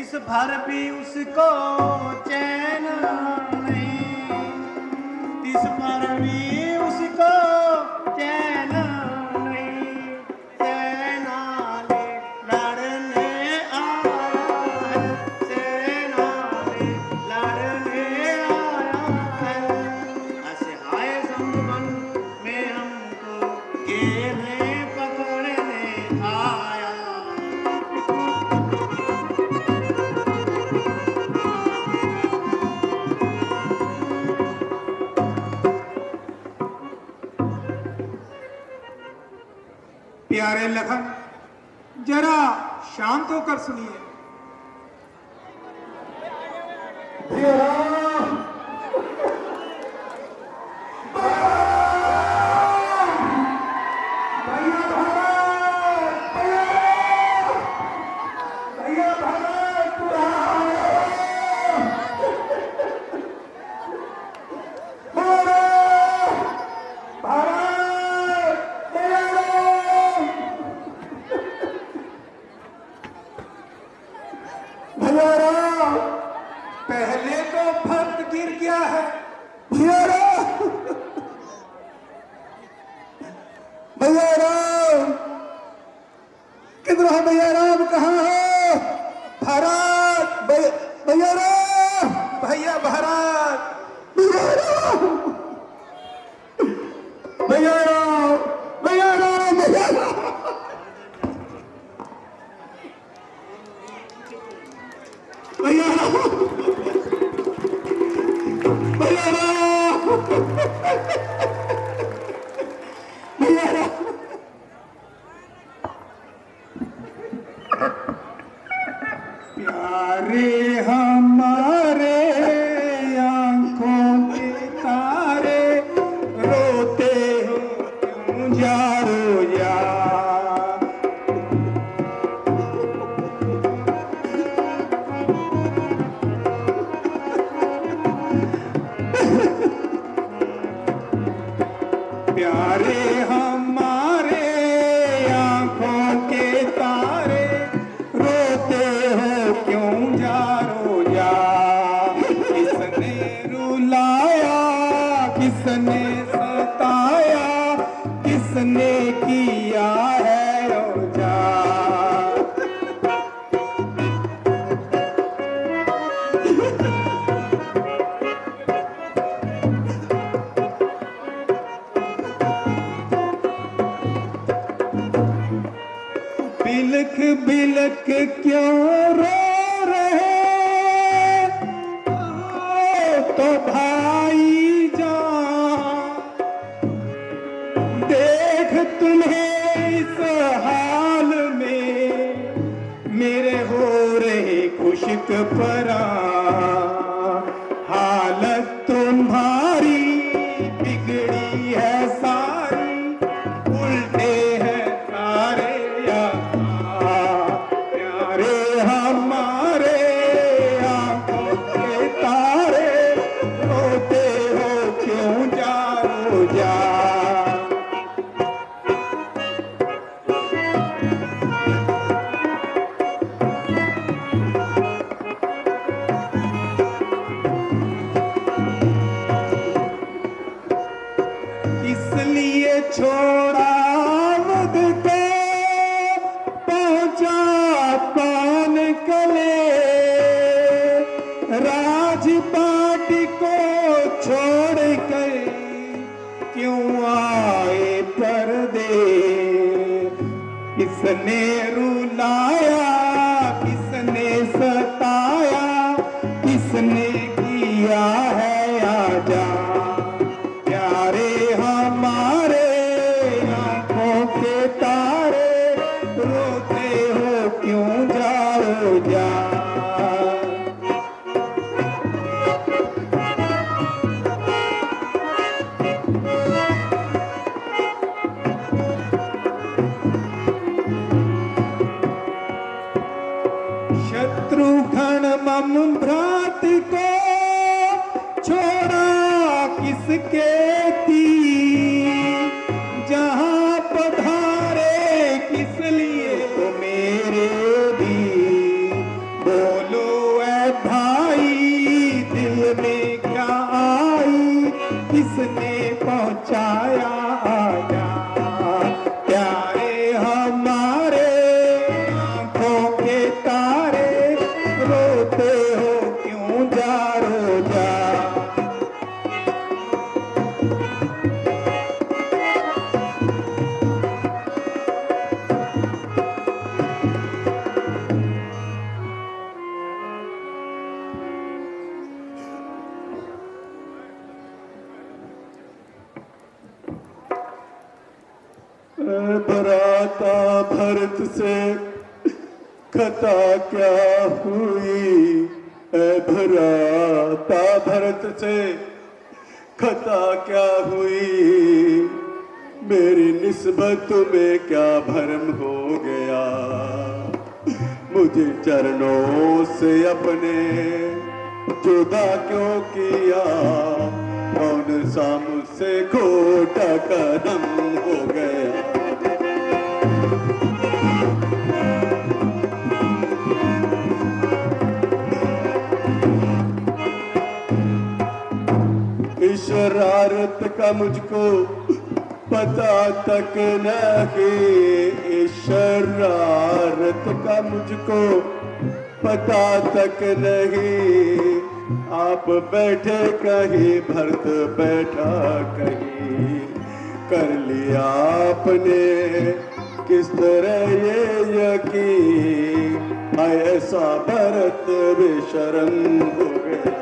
इस भर भी उसको चैन नहीं, इस भर भी उसको चैन नहीं, सेना ले लड़ने आया है, सेना ले लड़ने आया है, असहाय संबन में हमको घेरने पकड़ने आया। प्यारे लखन, जरा शांत होकर सुनिए। पहले तो भक्त गिर गया है। भैया राम, किधर हो भैया राम? कहाँ हो भारत? भैया राम, भैया भारत, भैया राम, भैया राम, भैया राम, भैया राम। भैया राम, भैया राम, भैया राम। क्यों जारो जा। प्यारे हमारे आंखों के तारे, रोते हो क्यों जारो जा। किसने रुलाया, किसने सताया, किसने किया है ओ जा। बिलख बिलख क्यों रो रहे हो तो भाई जान, देख तुम्हें इस हाल में मेरे हो रहे खुशक परा। हालत तुम्हारी बिगड़ी है सारी, उल्टे हैं सारे प्यारे हमारे आंखों के तारे, रोते हो क्यों जारो जा। इसलिए छोड़ा मुझ को पहुंचा कौन कले, राजपाट को छोड़ कर क्यों आए पर्दे। किसने रुलाया, किसने सताया, किसने किया है आजा। प्यारे हमारे आंखों के तारे, रोते हो क्यों जाओ जा। शत्रुघ्न मम भ्रात को छोड़ा किसके तीर, जहां पधारे किस लिए तो मेरे भी। बोलो ऐ भाई दिल में क्या आई, किसने पहुंचाया आजा। प्यारे हमारे आंखों के तारे, रोते हो क्यों जारो जा। भराता भरत से खता क्या हुई, भराता भरत से खता क्या हुई। मेरी निस्बत में क्या भरम हो गया, मुझे चरणों से अपने जुदा क्यों किया। कौन सा मुझसे खोटा कदम हो गया। शरारत का मुझको पता तक नहीं, शरारत का मुझको पता तक नहीं। आप बैठे कहीं, भरत बैठा कहीं, कर लिया आपने किस तरह ये यकीन। ऐसा भरत बेशर्म हो गया।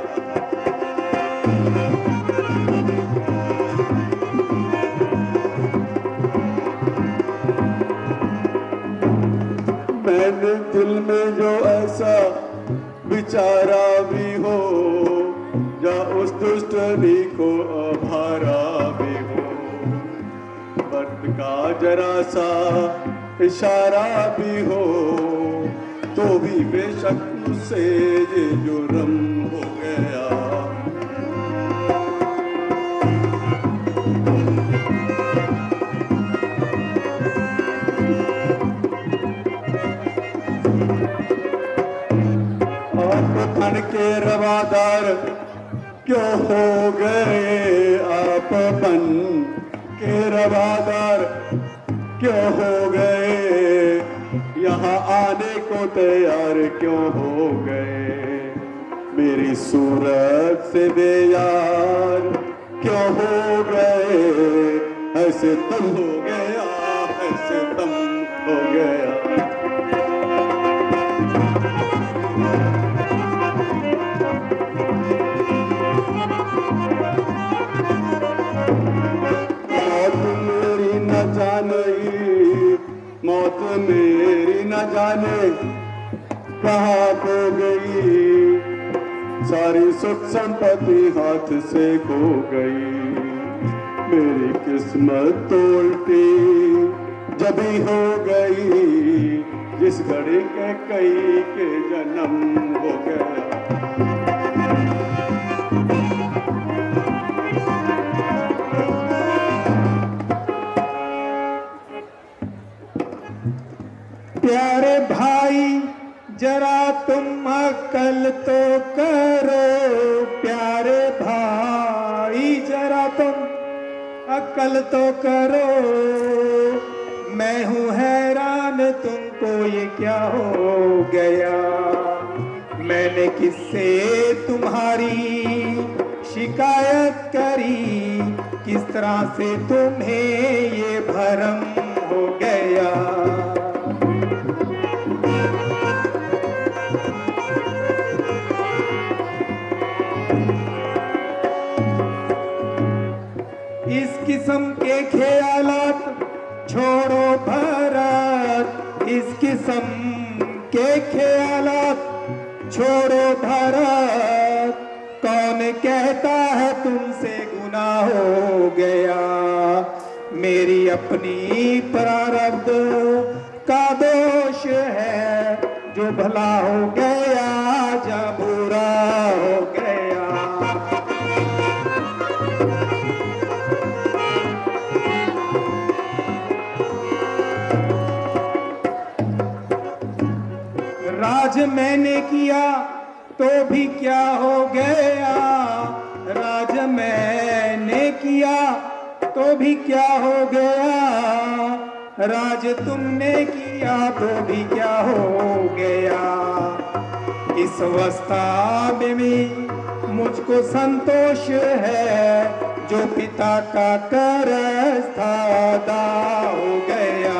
मैंने दिल में जो ऐसा विचारा भी हो, या उस दुष्टनी को अभारा भी हो, पर का जरा सा इशारा भी हो तो भी बेशक मुझसे ये जुर्म हो गया। आप बन के रवादार क्यों हो गए, आप बन के रवादार क्यों हो गए, यहाँ आने को तैयार क्यों हो गए, मेरी सूरत से बेयार क्यों हो गए, ऐसे तुम हो गया, ऐसे तुम हो गया। मौत मेरी न जाने कहाँ खो गई, सारी सुख संपत्ति हाथ से खो गई, मेरी किस्मत तो उल्टी जभी हो गई, जिस घड़ी के कई के जन्म हो गया। प्यारे भाई जरा तुम अकल तो करो, प्यारे भाई जरा तुम अकल तो करो, मैं हूँ हैरान तुमको ये क्या हो गया, मैंने किससे तुम्हारी शिकायत करी, किस तरह से तुम्हें ये भरम हो गया। इस किस्म के ख्यालात छोड़ो भरत, इस किस्म के ख्यालात छोड़ो भरत, कौन कहता है तुमसे गुनाह हो गया, मेरी अपनी प्रारब्ध का दोष है, जो भला हो गया जा बुरा हो गया। राज मैंने किया तो भी क्या हो गया, राज मैंने किया तो भी क्या हो गया, राज तुमने किया तो भी क्या हो गया, इस अवस्था में भी मुझको संतोष है, जो पिता का कर्ज था अदा हो गया।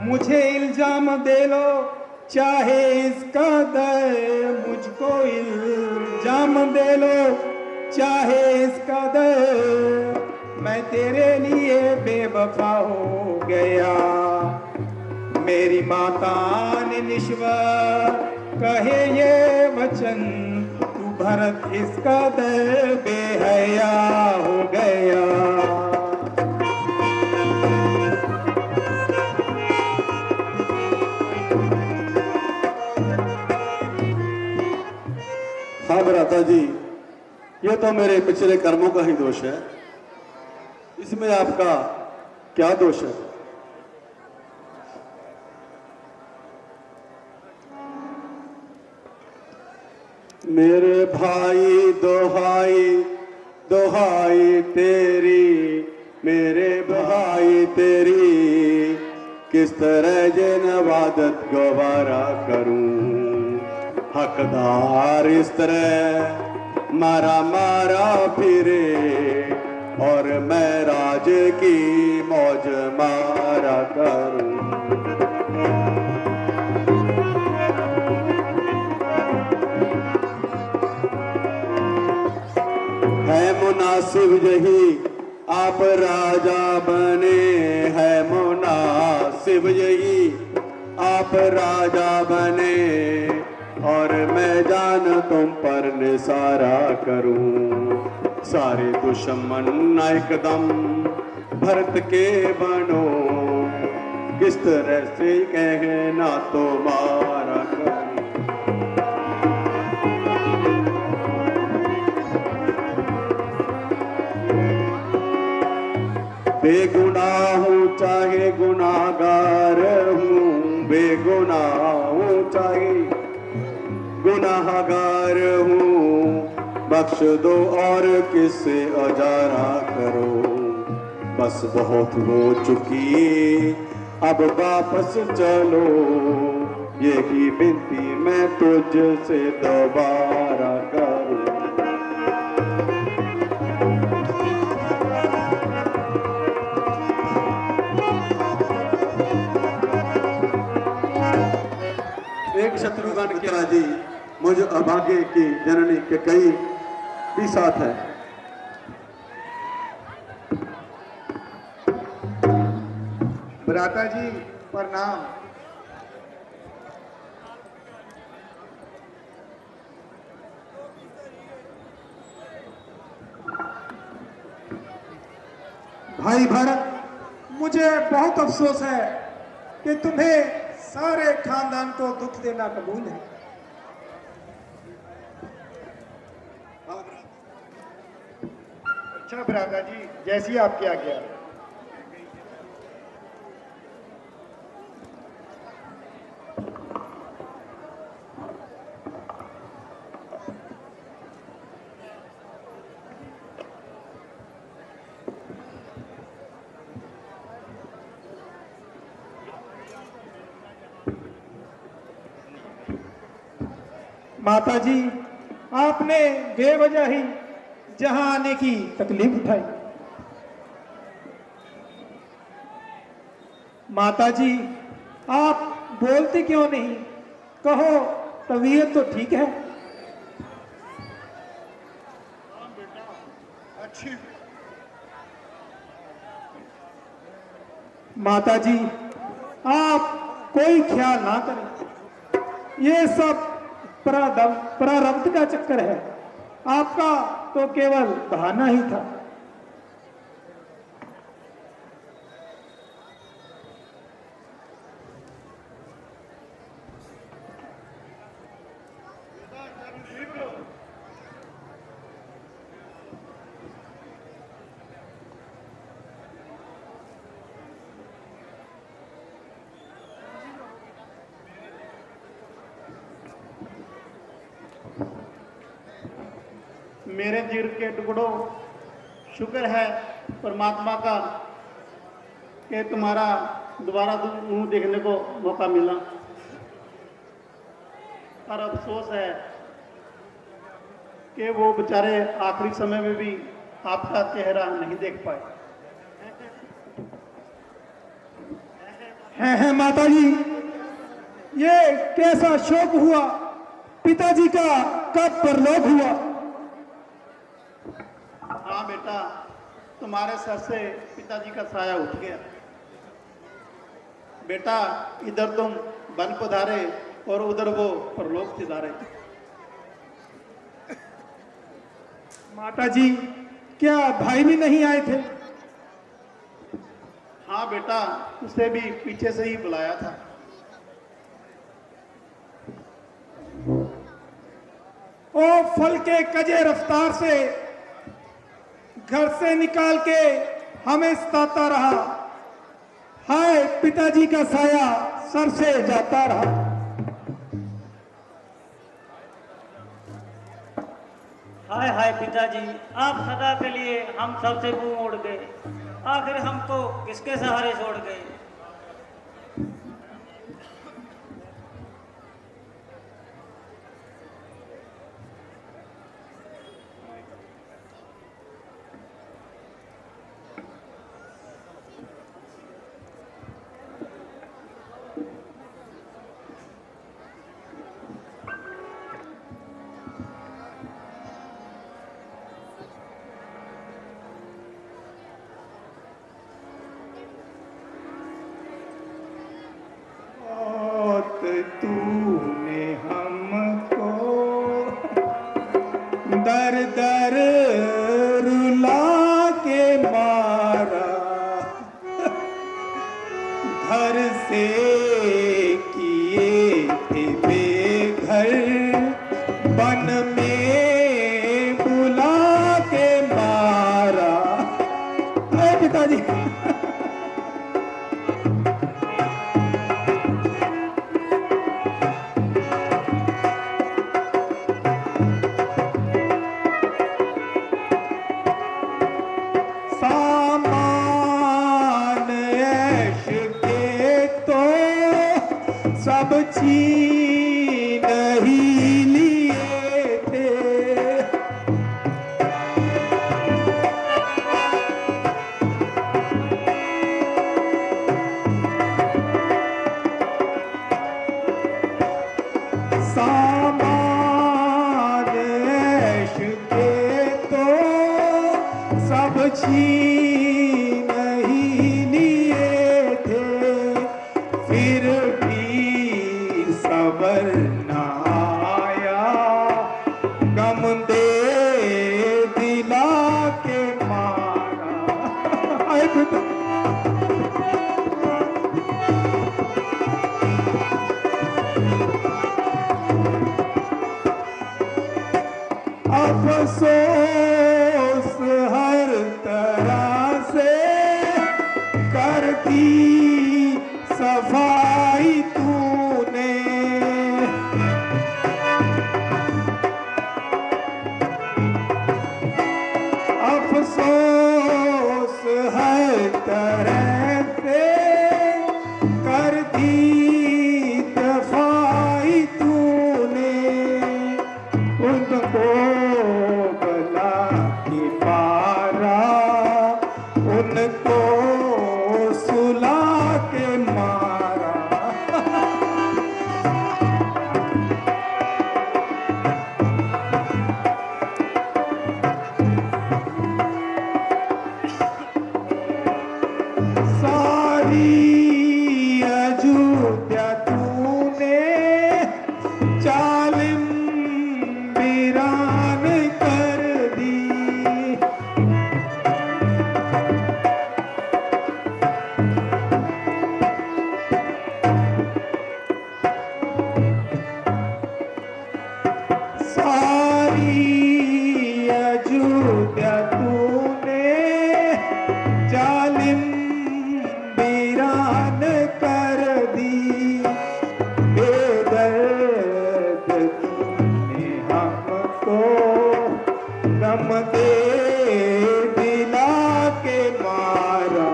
मुझे इल्जाम दे लो चाहे इसका दर, मुझको इल्जाम दे लो चाहे इसका दर, मैं तेरे लिए बेवफा हो गया, मेरी माता ने निश्वर कहे ये वचन, तू भरत इसका दर बेहया हो गया। हाँ भ्राता जी, ये तो मेरे पिछले कर्मों का ही दोष है, इसमें आपका क्या दोष है। मेरे भाई दोहाई दोहाई तेरी, मेरे भाई तेरी, किस तरह जन इबादत गवारा करूं, हकदार इस तरह मारा मारा फिरे, और मैं राज की मौज मारा करूं। है मुनासिब यही आप राजा बने, है मुनासिब यही आप राजा बने और मैं जान तुम पर निसारा करूं। सारे दुश्मन एकदम भरत के बनो, किस तरह से कहना तुम्हारा करूं। बेगुनाह हूँ चाहे गुनाहगार हूँ, बेगुनाह हूँ चाहे गुनाहगार हूँ, बख्श दो और किससे अजारा करो। बस बहुत हो चुकी अब वापस चलो, यही विनती मैं तुझसे दोबारा करूँ। एक शत्रुघ्न के राजी मुझ अभागे की जननी के कई भी साथ है। भ्राता जी प्रणाम। भाई भरत, मुझे बहुत अफसोस है कि तुम्हें सारे खानदान को दुख देना कबूल है। अच्छा भ्राता जी, जैसी आपकी आज्ञा। माता जी, आपने बेवजह ही जहां आने की तकलीफ उठाई। माता जी, आप बोलते क्यों नहीं? कहो, तबीयत तो ठीक है? अच्छी माता जी, आप कोई ख्याल ना करें, ये सब प्रारब्ध का चक्कर है। आपका तो केवल बहाना ही था। मेरे जीर के टुकड़ों, शुक्र है परमात्मा का कि तुम्हारा दोबारा मुंह देखने को मौका मिला। पर अफसोस है कि वो बेचारे आखिरी समय में भी आपका चेहरा नहीं देख पाए। है माता जी, ये कैसा शोक हुआ? पिताजी का कब परलोक हुआ? हाँ बेटा, तुम्हारे सर से पिताजी का साया उठ गया। बेटा, इधर तुम वन पधारे और उधर वो परलोक सिधारे। माता जी, क्या भाई भी नहीं आए थे? हाँ बेटा, उसे भी पीछे से ही बुलाया था। ओ फल के कजे रफ्तार से घर से निकाल के हमें सताता रहा। हाय, पिताजी का साया सर से जाता रहा। हाय हाय पिताजी, आप सदा के लिए हम सबसे मुंह मोड़ गए। आखिर हमको किसके सहारे छोड़ गए? दर दर रुला के मारा, घर से किए थे बेघर, बन में बुला के मारा। अरे पिताजी, सामान ऐश के तो सब छीन ही लिए थे, सामान ऐश के तो सब छीन ही लिए थे, फिर भी सबर न आया, गम दे दिला के मारा। आए पिता, अफसोस हर तरह से करती सफाई तूने, अफसोस हर तरह से करती सफाई तूने, उनको बला के पारा, उनको सुला के मारा। सारी अयोध्या तूने जालिम वीरान कर दी, सारी अयोध्या तूने जालिम वीरान कर दी, बेदर्द तूने हमको गम दे दिला के मारा।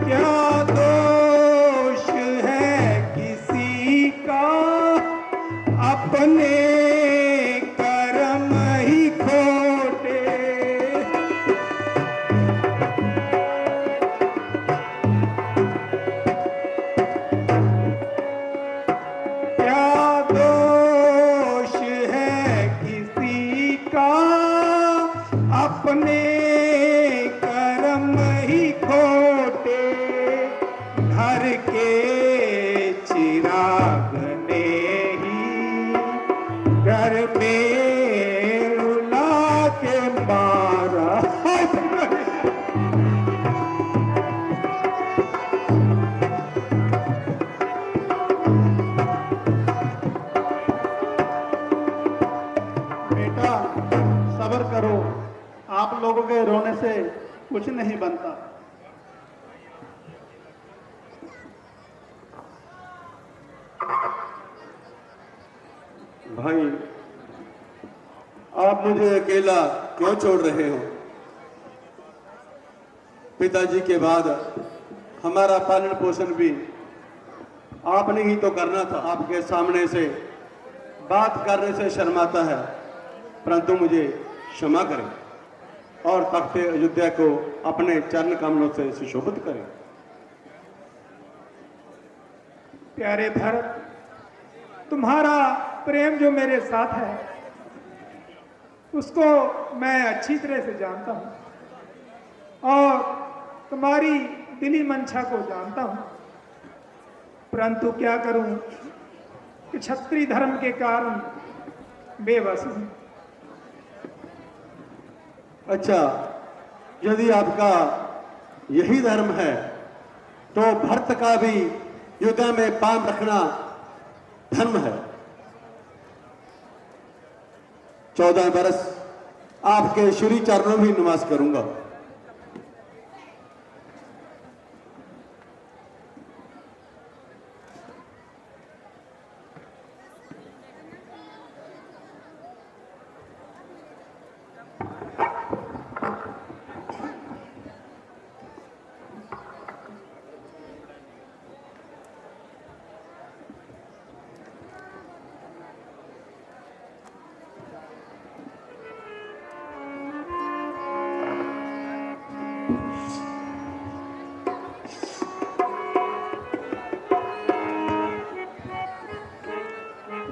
क्या दोष है किसी का, अपने कर्म ही खोटे, क्या दोष है किसी का, अपने कर्म ही खोटे, घर के चिराग ने ही घर में रुला के मारा। बेटा सब्र करो, आप लोगों के रोने से कुछ नहीं बनता। भाई, आप मुझे अकेला क्यों छोड़ रहे हो? पिताजी के बाद हमारा पालन पोषण भी आपने ही तो करना था। आपके सामने से बात करने से शर्माता है, परंतु मुझे क्षमा करें और तख्ते अयोध्या को अपने चरण कमलों से सुशोभित करें। प्यारे भरत, तुम्हारा प्रेम जो मेरे साथ है उसको मैं अच्छी तरह से जानता हूँ और तुम्हारी दिली मंशा को जानता हूं, परंतु क्या करूं कि क्षत्रिय धर्म के कारण बेबस हूं। अच्छा, यदि आपका यही धर्म है तो भरत का भी युद्ध में पाम रखना धर्म है। 14 बरस आपके श्री चरणों में निवास करूंगा।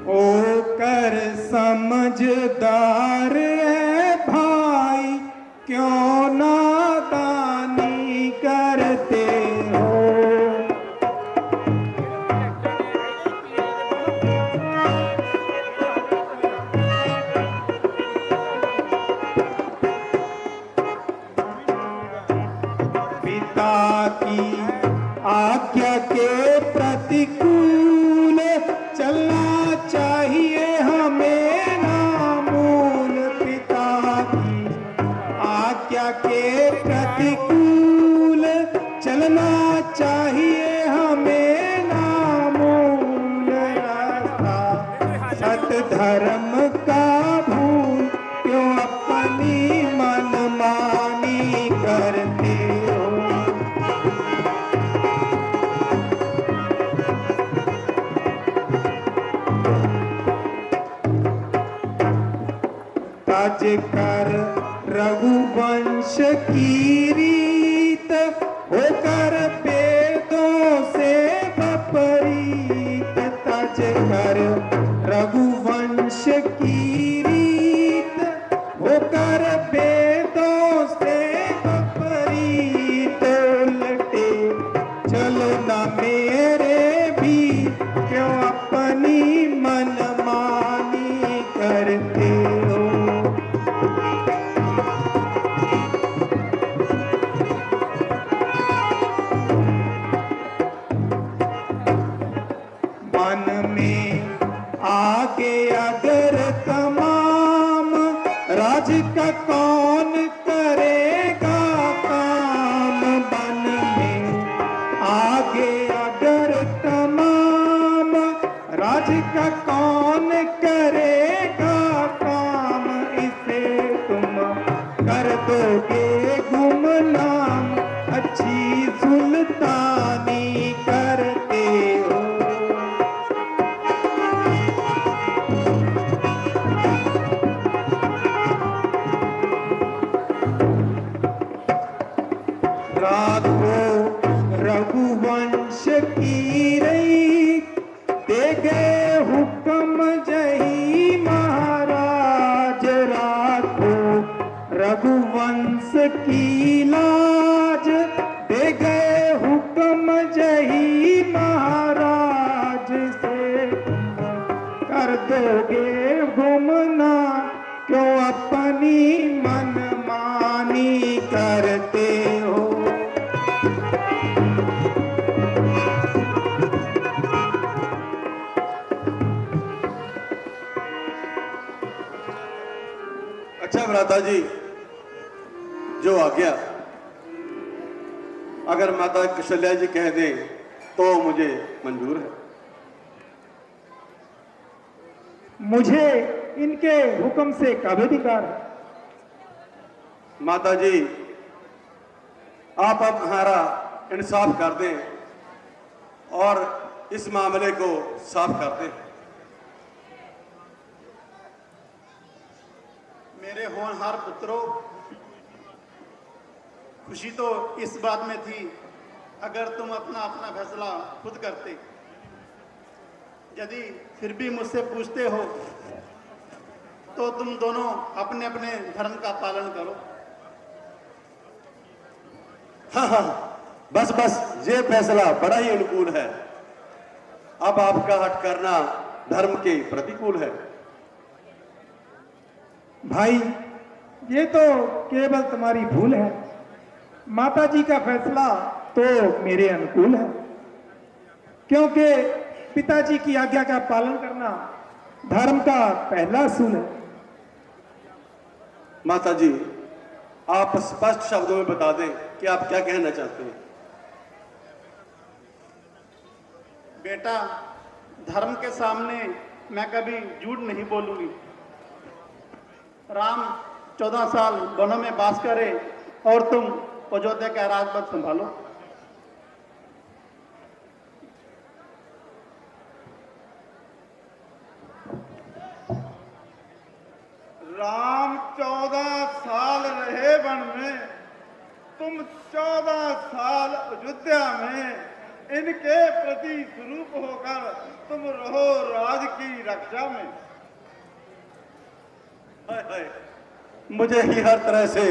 होकर समझदार है भाई, क्यों नादानी करते हो। पिता की आज्ञा के प्रतिकूल चलना चाहिए हमें नामूल। पिता की आज्ञा के प्रतिकूल चलना चाहिए हमें नामूल। रास्ता सत धर्म का भूल, क्यों अपनी मनमानी करते हो। ताज कर रघुवंश की रीत, होकर वेदों से विपरीत। ताज कर रघुवंश की रीत, होकर वेदों से विपरीत। उलटे चलना मेरे भी, क्यों अपनी मनमानी करते हो। मन में आगे अगर तमाम, राज का कौन करेगा काम। मन में आगे अगर तमाम, राज का कौन करेगा काम। इसे तुम कर दोगे गुमनाम, अच्छी सुल्तानी करते हो। रात को रघुवंश की रीत, दे गए हुक्म जही महाराज। रात को रघुवंश की लाज, दे गए हुक्म जही महाराज। से कर दोगे गुमना, क्यों अपनी मनमानी करते हो। अच्छा भ्राता जी, जो आ गया, अगर माता कौशल्या जी कह दे तो मुझे मंजूर है। मुझे इनके हुक्म से कब अधिकार है। माता जी, आप अब हमारा इंसाफ कर दें और इस मामले को साफ कर दें। मेरे होनहार पुत्रों, खुशी तो इस बात में थी अगर तुम अपना अपना फैसला खुद करते। यदि फिर भी मुझसे पूछते हो तो तुम दोनों अपने अपने धर्म का पालन करो। हाँ हाँ, बस बस, ये फैसला बड़ा ही अनुकूल है। अब आपका हट करना धर्म के प्रतिकूल है। भाई, ये तो केवल तुम्हारी भूल है। माता जी का फैसला तो मेरे अनुकूल है, क्योंकि पिताजी की आज्ञा का पालन करना धर्म का पहला असूल है। माता जी, आप स्पष्ट शब्दों में बता दें कि आप क्या कहना चाहते हैं। बेटा, धर्म के सामने मैं कभी झूठ नहीं बोलूंगी। राम 14 साल वनों में वास करे और तुम अयोध्या का राजपद संभालो। राम 14 साल रहे वन में, तुम 14 साल अयोध्या में। इनके प्रति स्वरूप होकर तुम रहो राज की रक्षा में। हाय हाय, मुझे ही हर तरह से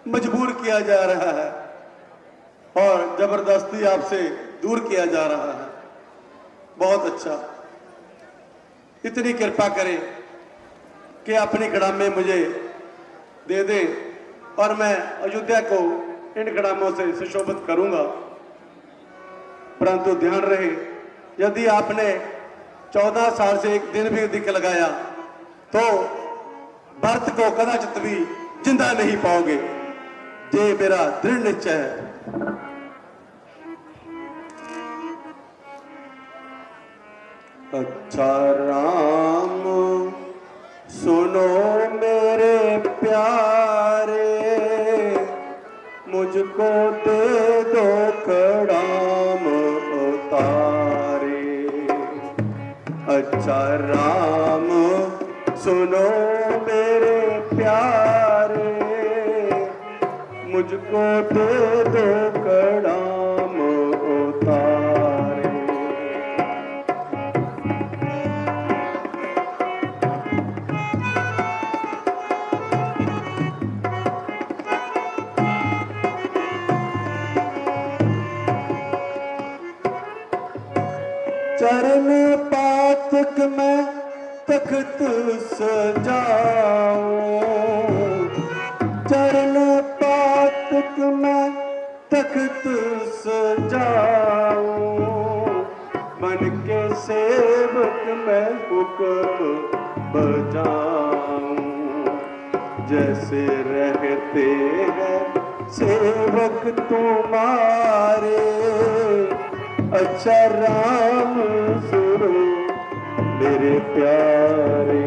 मजबूर किया जा रहा है और जबरदस्ती आपसे दूर किया जा रहा है। बहुत अच्छा, इतनी कृपा करें कि अपनी कड़ामें मुझे दे दें और मैं अयोध्या को इन कड़ामों से सुशोभित करूंगा। परंतु ध्यान रहे, यदि आपने 14 साल से एक दिन भी अधिक लगाया तो भरत को कदाचित भी जिंदा नहीं पाओगे। ये मेरा दृढ़ निश्चय है। अच्छा राम सुनो मेरे प्यारे, मुझको दे दो कड़ाम उतारे। अच्छा राम सुनो मेरे प्यारे, मुझको दे दो कड़ाम उतारे। चरण पातक में तख्त सजाऊं, चरण पातक में तख्त सजाऊं। बन के सेवक मैं हुक्म बजाऊं, जैसे रहते हैं सेवक तुम्हारे। अच्छा राम सुनो मेरे प्यारे।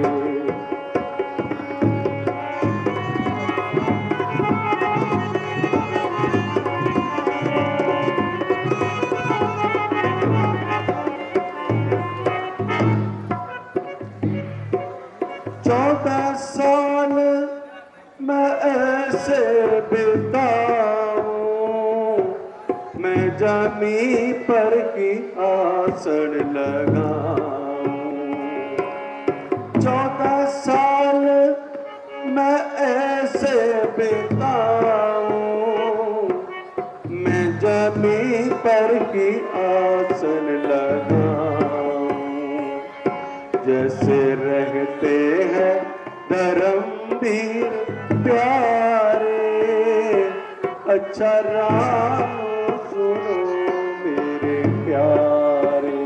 चौदह साल मैं ऐसे बिताऊं, मैं जमी पर की आसन लगाऊं। 14 साल मैं ऐसे बिताऊं, मैं जमी पर की आसन लगाऊं। जैसे रहते हैं धर्मवीर प्यारे। अच्छा राम सुनो मेरे प्यारे।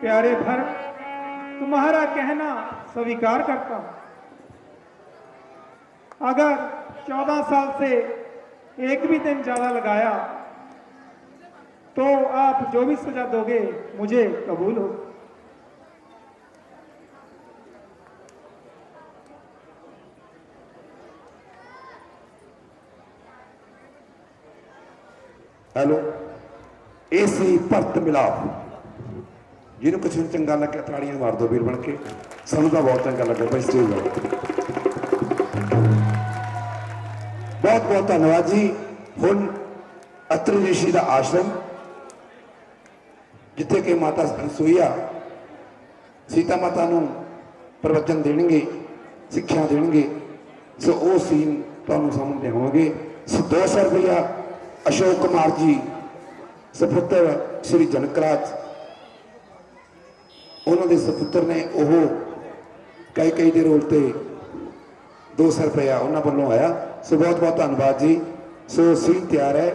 प्यारे भरत, तुम्हारा कहना स्वीकार करता हूं। अगर 14 साल से एक भी दिन ज्यादा लगाया तो आप जो भी सजा दोगे मुझे कबूल हो। ਹੈਲੋ, ਇਹ ਸੀ ਭਰਤ ਮਿਲਾਪ। ਜਿਹਨੂੰ ਕੁਛ ਚੰਗਾ ਲੱਗਿਆ ਤਾੜੀਆਂ ਮਾਰ ਦਿਓ ਵੀਰ ਬਣ ਕੇ। ਸਾਨੂੰ ਤਾਂ ਬਹੁਤ ਚੰਗਾ ਲੱਗਾ ਭਾਈ ਸਟੇਜ बहुत बहुत धन्यवाद जी। हुण अत्रि ऋषि का आश्रम जिथे कि माता अनसुईया सीता माता नूं प्रवचन देणगे, सिक्ख्या देणगे। सो वो सीन तुहानूं सामने लिआवांगे। सो 200 रुपया अशोक कुमार जी सपुत्र श्री जनकराज, उन्होंने सपुत्र ने वो कई कई के रोल से 200 रुपया उन्होंने वालों आया। सो बहुत बहुत धन्यवाद जी। सो सीन तैयार है।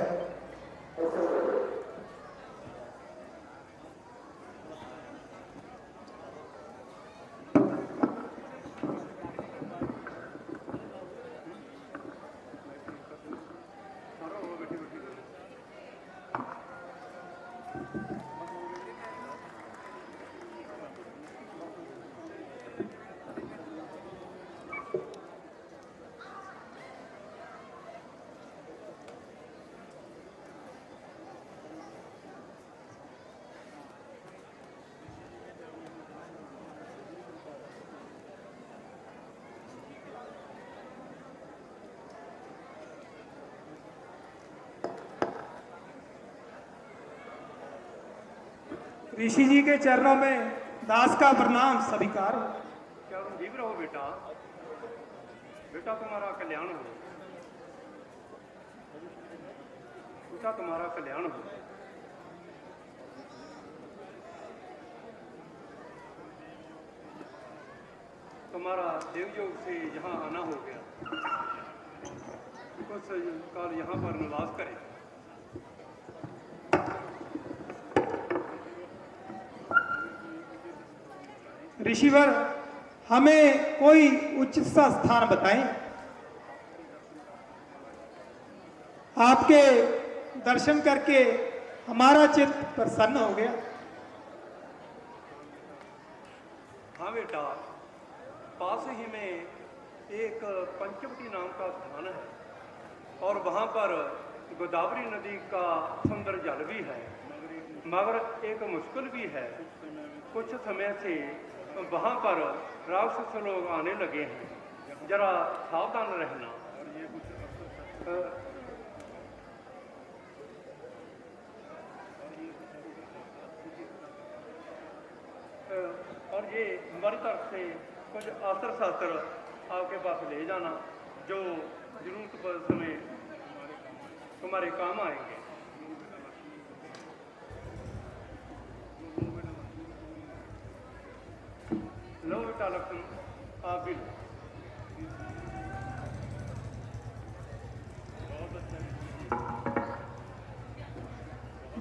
ऋषि जी के चरणों में दास का प्रणाम स्वीकार हो। चरण जीव रहो बेटा, बेटा तुम्हारा कल्याण हो, बेटा तुम्हारा कल्याण हो। तुम्हारा देवयोग से यहाँ आना हो गया, कुछ काल यहाँ पर निवास करे। ऋषिवर, हमें कोई उचित सा स्थान बताएं। आपके दर्शन करके हमारा चित्त प्रसन्न हो गया। हाँ बेटा, पास ही में एक पंचवटी नाम का स्थान है और वहाँ पर गोदावरी नदी का सुंदर जल भी है, मगर एक मुश्किल भी है। कुछ समय से वहाँ पर राक्षस लोग आने लगे हैं, जरा सावधान रहना। और ये हमारी तरफ से कुछ अस्त्र शस्त्र आपके पास ले जाना, जो जरूरत पर समय तुम्हारे काम आएंगे। लो बेटा लक्ष्मण, आप भी लो।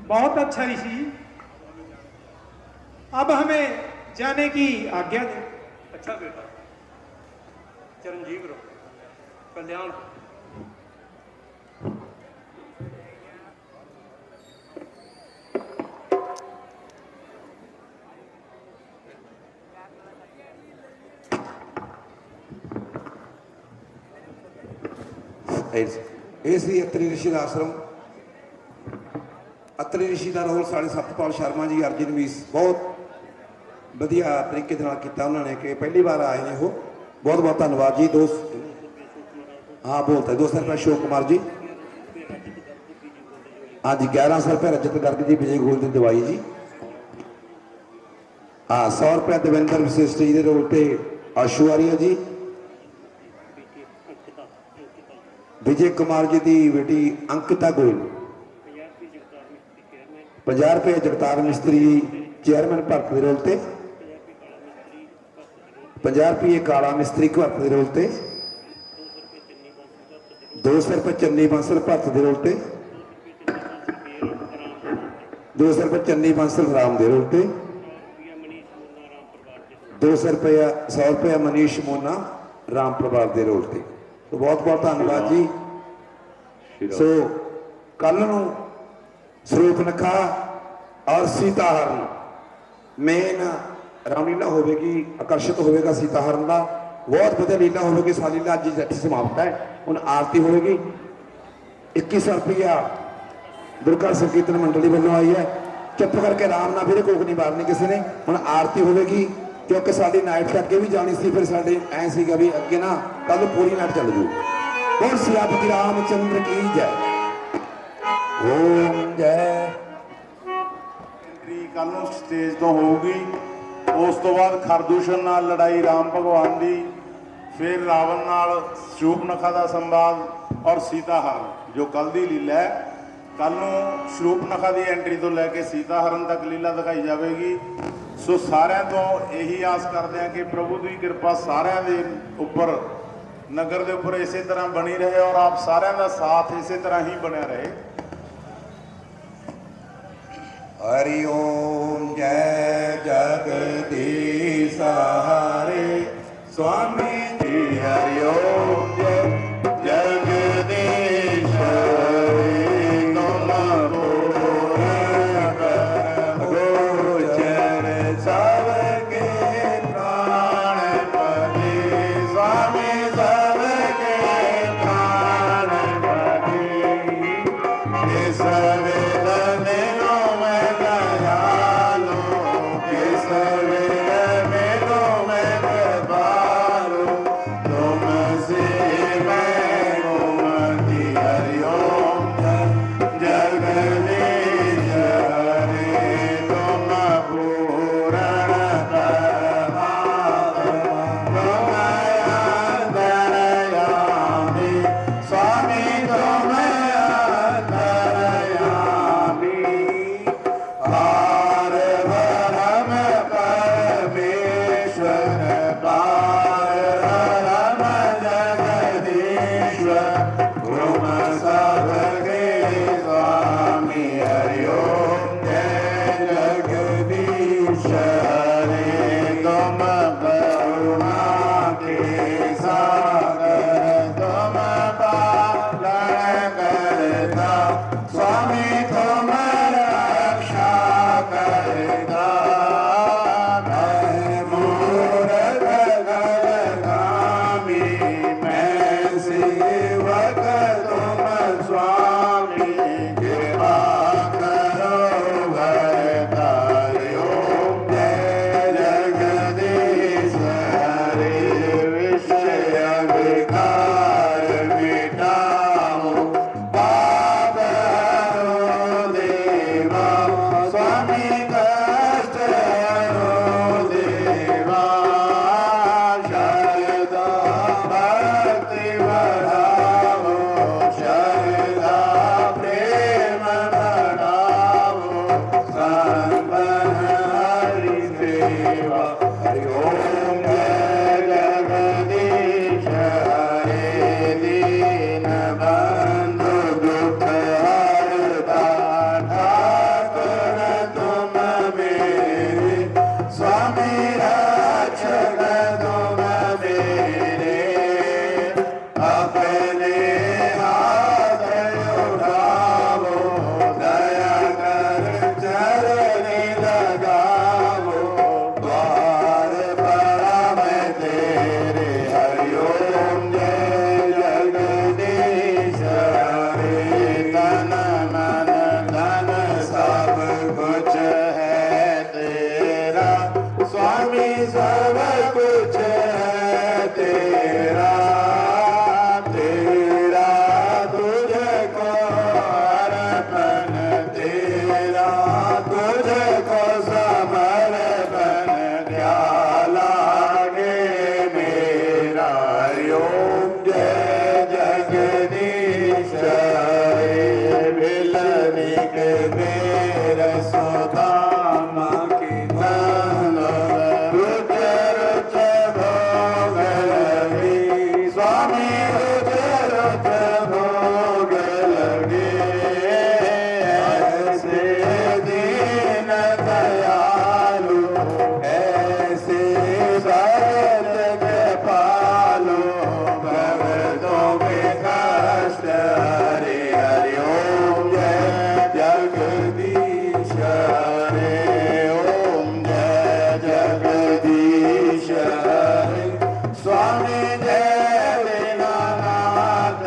बहुत अच्छा ऋषि, अब हमें जाने की आज्ञा दें। अच्छा बेटा, चिरंजीव रहो, कल्याण हो। इसी अत्रि ऋषि का आश्रम, अत्रि ऋषि का रोल साढ़े सतपाल शर्मा जी अर्जुन वीस बहुत वधिया तरीके किया उन्होंने कि पहली बार आए हैं वो। बहुत बहुत धन्यवाद जी। हाँ बोलते हैं 200 रुपये अशोक कुमार जी। हाँ जी 1100 रुपये रजत गर्ग जी विजय गोल की दवाई जी। हाँ 100 रुपये देवेंद्र विशिष्ट जी के रोल से आशू आर्य जी। विजय कुमार जी की बेटी अंकिता गोयल। 50 रुपये जगतार मिस्त्री चेयरमैन भरत के रोल से। 50 रुपये काला मिस्त्री भरत के रोल से। 200 रुपये चन्नी बांसल भरत के रोल से। 200 रुपये चन्नी बांसल राम के रोल से। 200 रुपया 100 रुपया मनीष मोना राम परिवार के रोल से। तो बहुत बहुत धन्यवाद जी। सो कल स्वरूपनखा और सीताहरण मेन रामलीला होगी, आकर्षित होगा सीताहरण का। बहुत वधिया लीला होगी। सारी लीला अज जट समाप्त है। हुण आरती होगी। 2100 रुपया दुर्गा संकीर्तन मंडली वालों आई है। चुप करके आराम ना फिर कोक नहीं मारनी किसी ने। हुण आरती होगी क्योंकि साड़ी नाइट से अगे भी जानी सी, फिर साढ़े ऐ सीगा भी अगे ना कल पूरी नाइट चल जू। और सियापति रामचंद्र की जय। ओम जय। एंट्री कल ਨੂੰ स्टेज तो होगी। उस तो बाद खरदूषण नाल लड़ाई राम भगवान दी, फिर रावण नाल शूर्पणखा का संवाद और सीताहरण जो कल दी लीला है। कल ਨੂੰ शूर्पणखा की एंट्री तो लैके सीताहरण तक लीला दिखाई जाएगी। सो सारिਆਂ तो यही आस करते हैं कि प्रभु की कृपा सारिਆਂ ਦੇ ਉੱਪਰ नगर के उपर इस तरह बनी रहे और आप सारिਆਂ का साथ इस तरह ही बनया रहे। हरि ओम जय जगदीश हरे स्वामी जी। हरि ओम जय जगदीश हरे तुम गोचर सबके प्राणपति स्वामी सबके प्राणपति। इस वेदन में दयालु, इस वेदन में कृपालु, तुमसे मैं घूमती। हरि ओम जगदीश हरे तुम पूरण अंतरयामी स्वामी तुम अंतरयामी। पार ब्रह्म परमेश्वर पार ब्रह्म जगदीश्वर तुम सबके स्वामी। हरि ओम जय जगदीश हरे तुम करुणा के सागर तुम पालन करता स्वामी तुम रक्षा करता। मैं मूरख गलगामी मैं सेवक तुम स्वामी कृपा करो भरता। हरि ओम जय जगदीश हरे विषय विकार मिटाओ पाप हरो देवा स्वामी कष्ट हरो देवा। शरदा भक्ति बढ़ाओ शरदा प्रेम बढ़ाओ संपन्न हरि सेवा। हरि ओम जय जगदीश हरे दीन बंधु दुख हरता ठाकुर तुम मेरे स्वामी रक्षक तुम मेरे। अपने हाथ उठाओ दया कर चरणी लगाओ द्वार पड़ा मैं तेरे। हरि ओम जय जगदीश हरे तन मन धन सब कुछ है तेरा स्वामी सब कुछ है तेरा। तेरा तुझको अर्पण तेरा तुझको समर्पण क्या लागे मेरा। हरि ओम जय जगदीश हरे मिलने के मेरे सुदामा की नंद रुच रुच भोग लगी स्वामी रुच रुच भोग लगे। ऐसे दीन दयालु ऐसे सत के पालो भक्तों के कष्ट हरे। हरि ओम जय जगदीश हरे ओम जय जगदीश हरे स्वामी जय दीनानाथ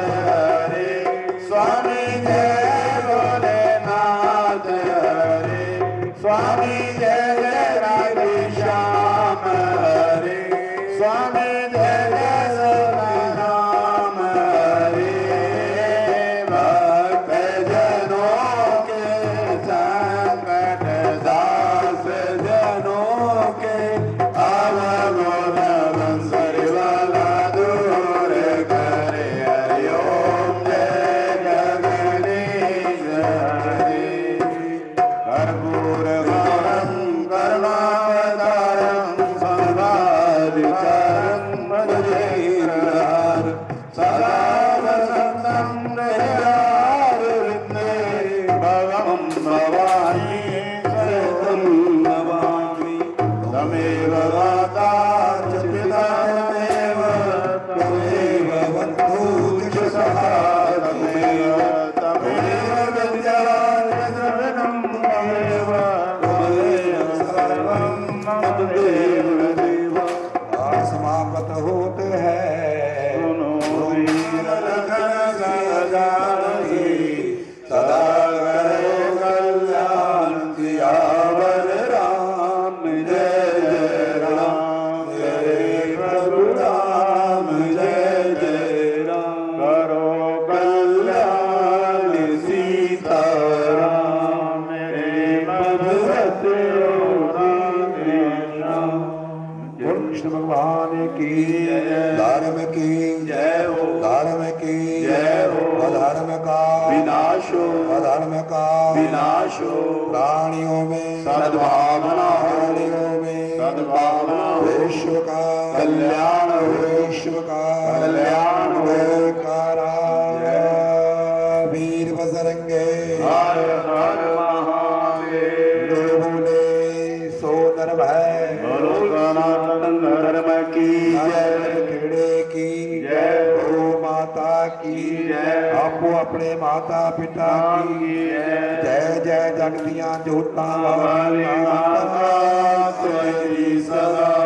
का विनाश हो, अधर्म का विनाश हो, प्राणियों में सद्भावना हो, प्राणियों में सद्भावना हो, विश्व का कल्याण हो, विश्व का कल्याण हो। जयकारा वीर बजरंगे हर हर महादेव। जो बोले सो निर्भय बोलो सनातन धर्म की जय, खेड़े की जय, गौ माता की जय, आपो अपने माता पिता की जय, जय जय जगदियां जोतां हमारी माता तेरी सदा